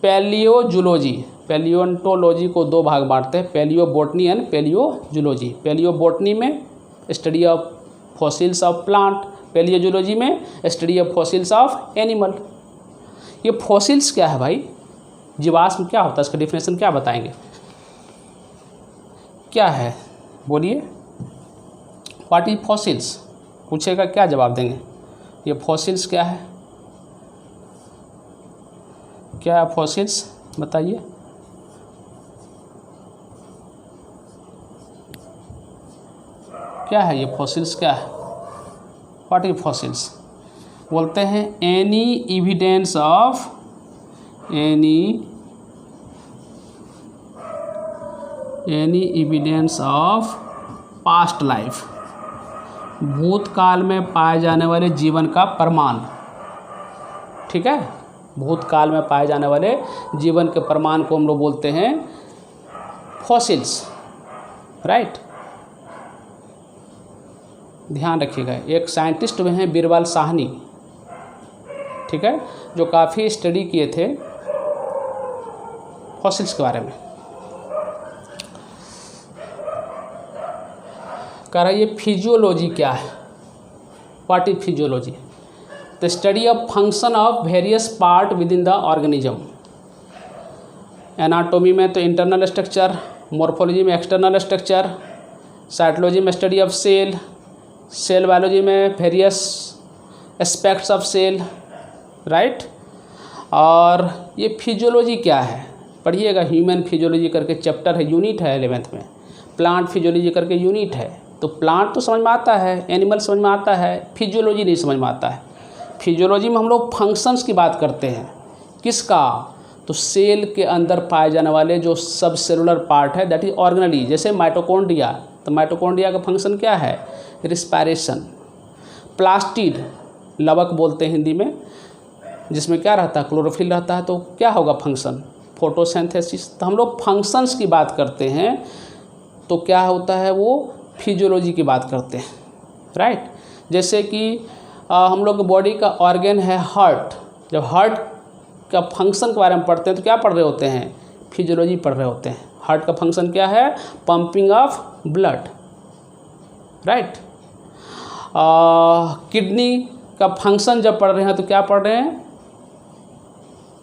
पैलियोजूलॉजी, पैलियोंटोलॉजी को 2 भाग बांटते हैं, palaeobotany and palaeozoology. Palaeobotany में study of fossils of plant, palaeozoology में study of fossils of animal. ये फॉसिल्स क्या है भाई? जीवाश्म क्या होता है, इसका डिफिनेशन क्या बताएंगे? क्या है बोलिए? व्हाट इज फॉसिल्स पूछेगा, क्या जवाब देंगे? ये फॉसिल्स क्या है? क्या है फॉसिल्स, बताइए। क्या है ये फॉसिल्स? क्या है? What is fossils? बोलते हैं any evidence any evidence of past life, भूतकाल में पाए जाने वाले जीवन का प्रमाण। ठीक है, भूतकाल में पाए जाने वाले जीवन के प्रमाण को हम लोग बोलते हैं फॉसिल्स, राइट। ध्यान रखिएगा, एक साइंटिस्ट हुए हैं बीरबल साहनी, ठीक है, जो काफ़ी स्टडी किए थे फॉसिल्स के बारे में। कह रहा है ये फिजियोलॉजी क्या है, what is physiology, the study of function of various part within the organism. Anatomy में तो इंटरनल स्ट्रक्चर, मॉर्फोलॉजी में एक्सटर्नल स्ट्रक्चर, साइटोलॉजी में study of cell, cell biology में various aspects of cell, right. और ये physiology क्या है पढ़िएगा, ह्यूमन फिजियोलॉजी करके चैप्टर है, यूनिट है 11th में। प्लांट फिजियोलॉजी करके यूनिट है, तो प्लांट तो समझ में आता है, एनिमल समझ में आता है, फिजियोलॉजी नहीं समझ में आता है। फिजियोलॉजी में हम लोग फंक्शंस की बात करते हैं, किसका, तो सेल के अंदर पाए जाने वाले जो सब सेलुलर पार्ट है, दैट इज ऑर्गेनली। जैसे माइटोकॉन्ड्रिया, तो माइटोकॉन्ड्रिया का फंक्शन क्या है, रिस्पायरेशन। प्लास्टिड, लवक बोलते हैं हिंदी में, जिसमें क्या रहता है, क्लोरोफिल रहता है, तो क्या होगा फंक्शन, फोटोसिंथेसिस। तो हम लोग फंक्शंस की बात करते हैं, तो क्या होता है, वो फिजियोलॉजी की बात करते हैं, राइट। जैसे कि हम लोग बॉडी का ऑर्गन है हार्ट, जब हार्ट का फंक्शन के बारे में पढ़ते हैं तो क्या पढ़ रहे होते हैं, फिजियोलॉजी पढ़ रहे होते हैं। हार्ट का फंक्शन क्या है, pumping of blood, right. Kidney का फंक्शन जब पढ़ रहे हैं तो क्या पढ़ रहे हैं,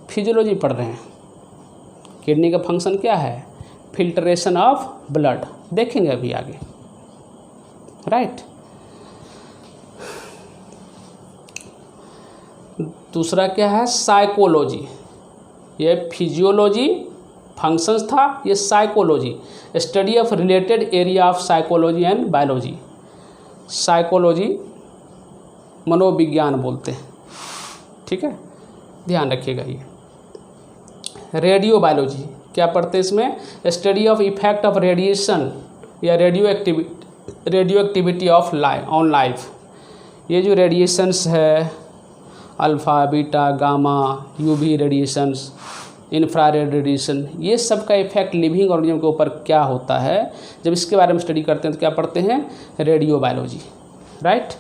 फिजियोलॉजी पढ़ रहे हैं। किडनी का फंक्शन क्या है, फिल्ट्रेशन ऑफ ब्लड, देखेंगे अभी आगे, राइट। दूसरा क्या है, साइकोलॉजी। ये फिजियोलॉजी फंक्शंस था, ये psychology, study of related area of psychology and biology. Psychology मनोविज्ञान बोलते हैं, ठीक है, ध्यान रखिएगा। ये रेडियो बायोलॉजी क्या पढ़ते हैं इसमें, study of effect of radiation या radioactivity of on life. ये जो रेडिएशंस है, alpha, beta, gamma, UV radiations, infrared radiation, ये सब का इफेक्ट लिविंग ऑर्गेनिज्म के ऊपर क्या होता है, जब इसके बारे में स्टडी करते हैं तो क्या पढ़ते हैं, रेडियो बायोलॉजी, राइट।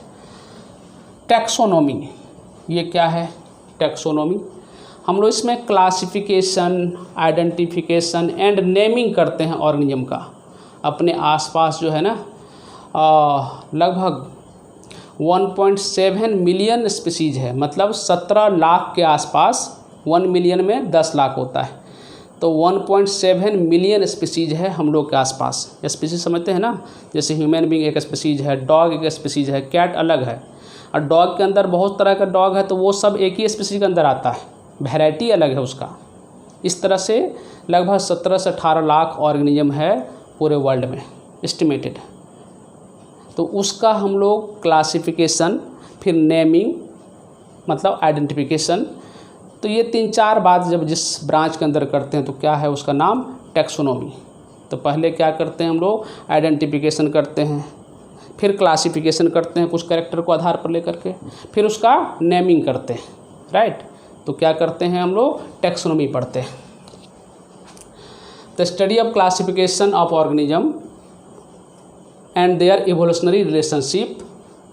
टैक्सोनॉमी, ये क्या है, टैक्सोनॉमी, हम लोग इसमें क्लासिफिकेशन, आइडेंटिफिकेशन एंड नेमिंग करते हैं ऑर्गेनिज्म का। अपने आसपास जो है ना लगभग 1.7 मिलियन स्पीसीज है, मतलब 17 लाख के आसपास, 1 मिलियन में 10 लाख होता है, तो 1.7 मिलियन स्पीसीज है हम लोग के आसपास। स्पीसीज समझते हैं ना, जैसे ह्यूमन बीइंग एक स्पीसीज है, डॉग एक स्पीसीज है, कैट अलग है, और डॉग के अंदर बहुत तरह का डॉग है, तो वो सब एक ही स्पीसीज के अंदर आता है, वैरायटी अलग है उसका। इस तरह से लगभग 17 से 18 लाख ऑर्गेनिज्म है पूरे वर्ल्ड में एस्टिमेटेड। तो उसका हम लोग क्लासिफिकेशन, फिर नेमिंग मतलब आइडेंटिफिकेशन, तो ये 3-4 बात जब जिस ब्रांच के अंदर करते हैं तो क्या है उसका नाम, टैक्सोनॉमी। तो पहले क्या करते हैं हम लोग, आइडेंटिफिकेशन करते हैं, फिर क्लासिफिकेशन करते हैं कुछ कैरेक्टर को आधार पर लेकर के, फिर उसका नेमिंग करते हैं, राइट। तो क्या करते हैं हम लोग, टैक्सोनॉमी पढ़ते हैं। The study of classification of organism and their evolutionary relationship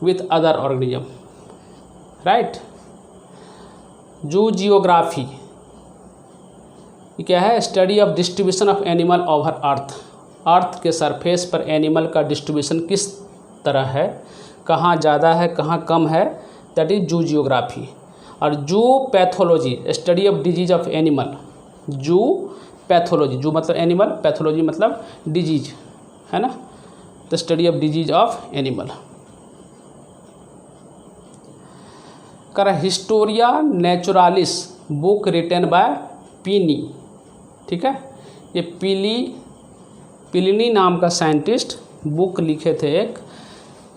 with other organism, right. Zoogeography क्या है, study of distribution of animal over earth, earth के सरफेस पर एनिमल का डिस्ट्रीब्यूशन किस तरह है, कहाँ ज़्यादा है कहाँ कम है, दैट इज जूजियोग्राफी। और zoopathology, study of disease of animal, zoopathology, zoo मतलब एनिमल, पैथोलॉजी मतलब डिजीज, है ना, the study of disease of animal. करा Historia Naturalis book written by Pliny, ठीक है, ये प्लिनी नाम का साइंटिस्ट बुक लिखे थे एक,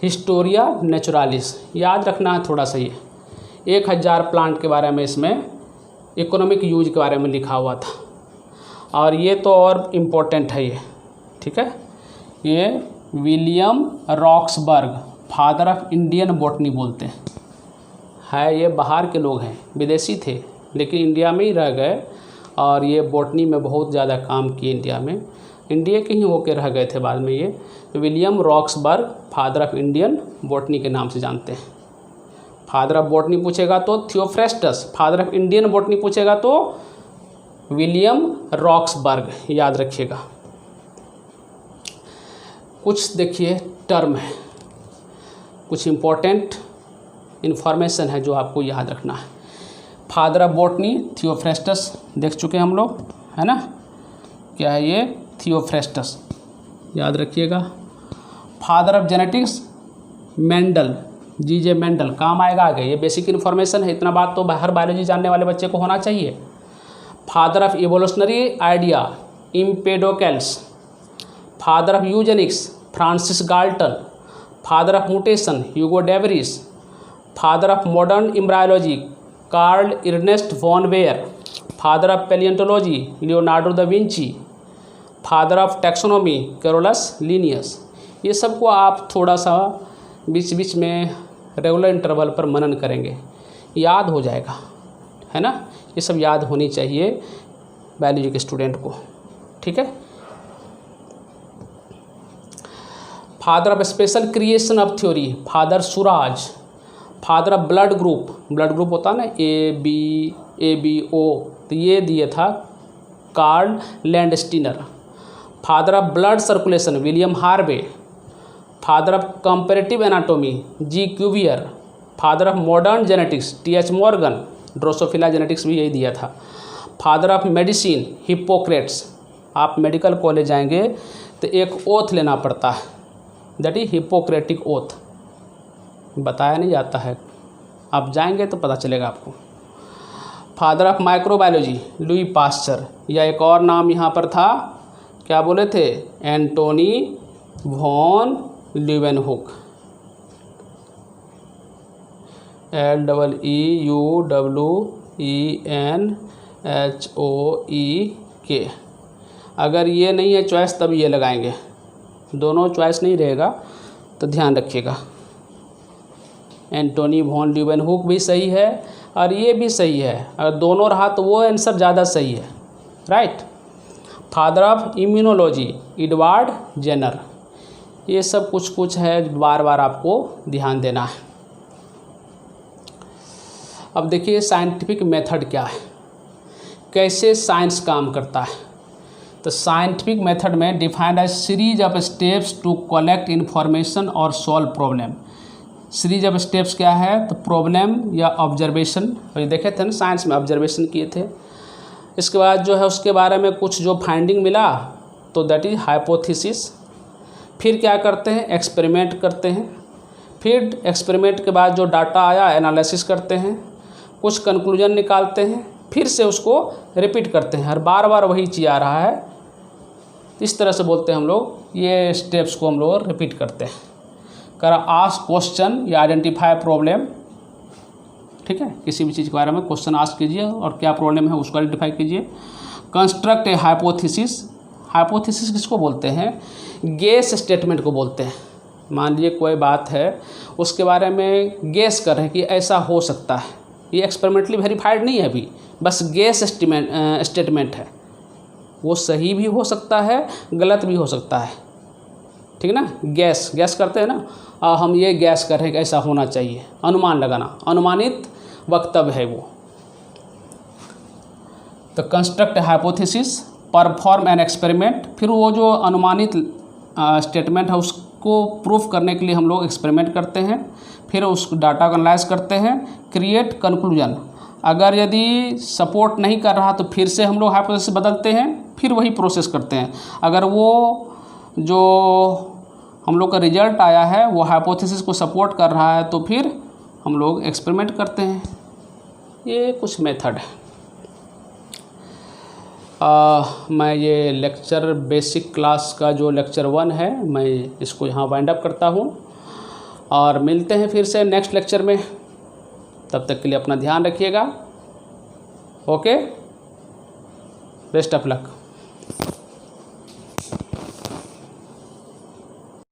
हिस्टोरिया नेचुरालिस, याद रखना है थोड़ा सा। ये 1000 प्लांट के बारे में इसमें इकोनॉमिक यूज के बारे में लिखा हुआ था, और ये तो और इम्पोर्टेंट है ये, ठीक है। ये William Roxburgh, father of Indian botany बोलते हैं। ये बाहर के लोग हैं, विदेशी थे लेकिन इंडिया में ही रह गए और ये बॉटनी में बहुत ज़्यादा काम किए इंडिया में, इंडिया के ही होकर रह गए थे बाद में। ये William Roxburgh father of Indian botany के नाम से जानते हैं। फादर ऑफ बॉटनी पूछेगा तो Theophrastus, father of Indian botany पूछेगा तो विलियम रॉक्सबर्ग, याद रखिएगा। कुछ देखिए टर्म है, कुछ इम्पोर्टेंट इन्फॉर्मेशन है जो आपको याद रखना है। फादर ऑफ बॉटनी थियोफ्रेस्टस देख चुके हैं हम लोग, है ना। क्या है ये? थियोफ्रेस्टस, याद रखिएगा। Father of genetics Mendel, G J Mendel, काम आएगा आगे। ये बेसिक इन्फॉर्मेशन है, इतना बात तो हर बायोलॉजी जानने वाले बच्चे को होना चाहिए। Father of evolutionary idea Empedocles. Father of eugenics Francis Galton. Father of mutation Hugo de Vries. Father of modern embryology Karl Ernst von Baer. Father of palaeontology Leonardo da Vinci. Father of taxonomy Carolus Linnaeus. ये सबको आप थोड़ा सा बीच बीच में regular interval पर मनन करेंगे, याद हो जाएगा, है ना। ये सब याद होनी चाहिए बायोलॉजी के स्टूडेंट को, ठीक है। Father of special creation of theory father सुराज। फादर ऑफ ब्लड ग्रुप होता है ना, ए बी ओ, तो ये दिए था Karl Landsteiner. Father of blood circulation William Harvey. Father of comparative anatomy G Cuvier. Father of modern genetics T H. Morgan. Drosophila genetics भी यही दिया था। Father of medicine Hippocrates. आप मेडिकल कॉलेज जाएंगे तो एक ओथ लेना पड़ता है, दैट इज हिप्पोक्रेटिक ओथ, बताया नहीं जाता है, आप जाएंगे तो पता चलेगा आपको। Father of microbiology Louis Pasteur, या एक और नाम यहाँ पर था, क्या बोले थे? Antony von Leeuwenhoek, LEUWENHOEK। अगर ये नहीं है चॉइस तब ये लगाएंगे, दोनों चॉइस नहीं रहेगा तो ध्यान रखिएगा। एंटोनी वॉन लीवेनहुक भी सही है और ये भी सही है, अगर दोनों रहा तो वो आंसर ज़्यादा सही है, right. Father of immunology Edward Jenner. ये सब कुछ है, बार बार आपको ध्यान देना है। अब देखिए साइंटिफिक मेथड क्या है, कैसे साइंस काम करता है। तो साइंटिफिक मेथड में defined as series of steps to collect information और solve problem. Series of steps क्या है? तो प्रॉब्लम या ऑब्जर्वेशन, ये देखे थे ना साइंस में, ऑब्जर्वेशन किए थे। इसके बाद जो है उसके बारे में कुछ जो फाइंडिंग मिला तो दैट इज हाइपोथेसिस। फिर क्या करते हैं? एक्सपेरिमेंट करते हैं। फिर एक्सपेरिमेंट के बाद जो डाटा आया एनालिसिस करते हैं, कुछ कंक्लूजन निकालते हैं, फिर से उसको रिपीट करते हैं, हर बार बार वही चीज़ आ रहा है, इस तरह से बोलते हैं हम लोग, ये स्टेप्स को हम लोग रिपीट करते हैं। आस्क क्वेश्चन या आइडेंटिफाई प्रॉब्लम, ठीक है, किसी भी चीज़ के बारे में क्वेश्चन आस्क कीजिए और क्या प्रॉब्लम है उसको आइडेंटिफाई कीजिए। कंस्ट्रक्ट ए हाइपोथेसिस। हाइपोथेसिस किसको बोलते हैं? गेस स्टेटमेंट को बोलते हैं। मान लीजिए कोई बात है, उसके बारे में गेस कर रहे हैं कि ऐसा हो सकता है, ये एक्सपेरिमेंटली वेरीफाइड नहीं है अभी, बस गेस स्टेटमेंट है, वो सही भी हो सकता है गलत भी हो सकता है, ठीक है ना। गैस करते हैं ना, हम ये गैस कर रहे हैं कि ऐसा होना चाहिए, अनुमान लगाना, अनुमानित वक्तव्य है वो। तो construct hypothesis, perform an experiment, फिर वो जो अनुमानित स्टेटमेंट है उसको प्रूफ करने के लिए हम लोग एक्सपेरिमेंट करते हैं, फिर उस डाटा को एनालाइज करते हैं, क्रिएट कंक्लूजन। अगर यदि सपोर्ट नहीं कर रहा तो फिर से हम लोग हाइपोथेसिस बदलते हैं, फिर वही प्रोसेस करते हैं। अगर वो जो हम लोग का रिजल्ट आया है वो हाइपोथेसिस को सपोर्ट कर रहा है तो फिर हम लोग एक्सपेरिमेंट करते हैं। ये कुछ मेथड है। मैं ये लेक्चर बेसिक क्लास का जो लेक्चर 1 है मैं इसको यहाँ वाइंड अप करता हूँ और मिलते हैं फिर से नेक्स्ट लेक्चर में। तब तक के लिए अपना ध्यान रखिएगा। Okay, best of luck.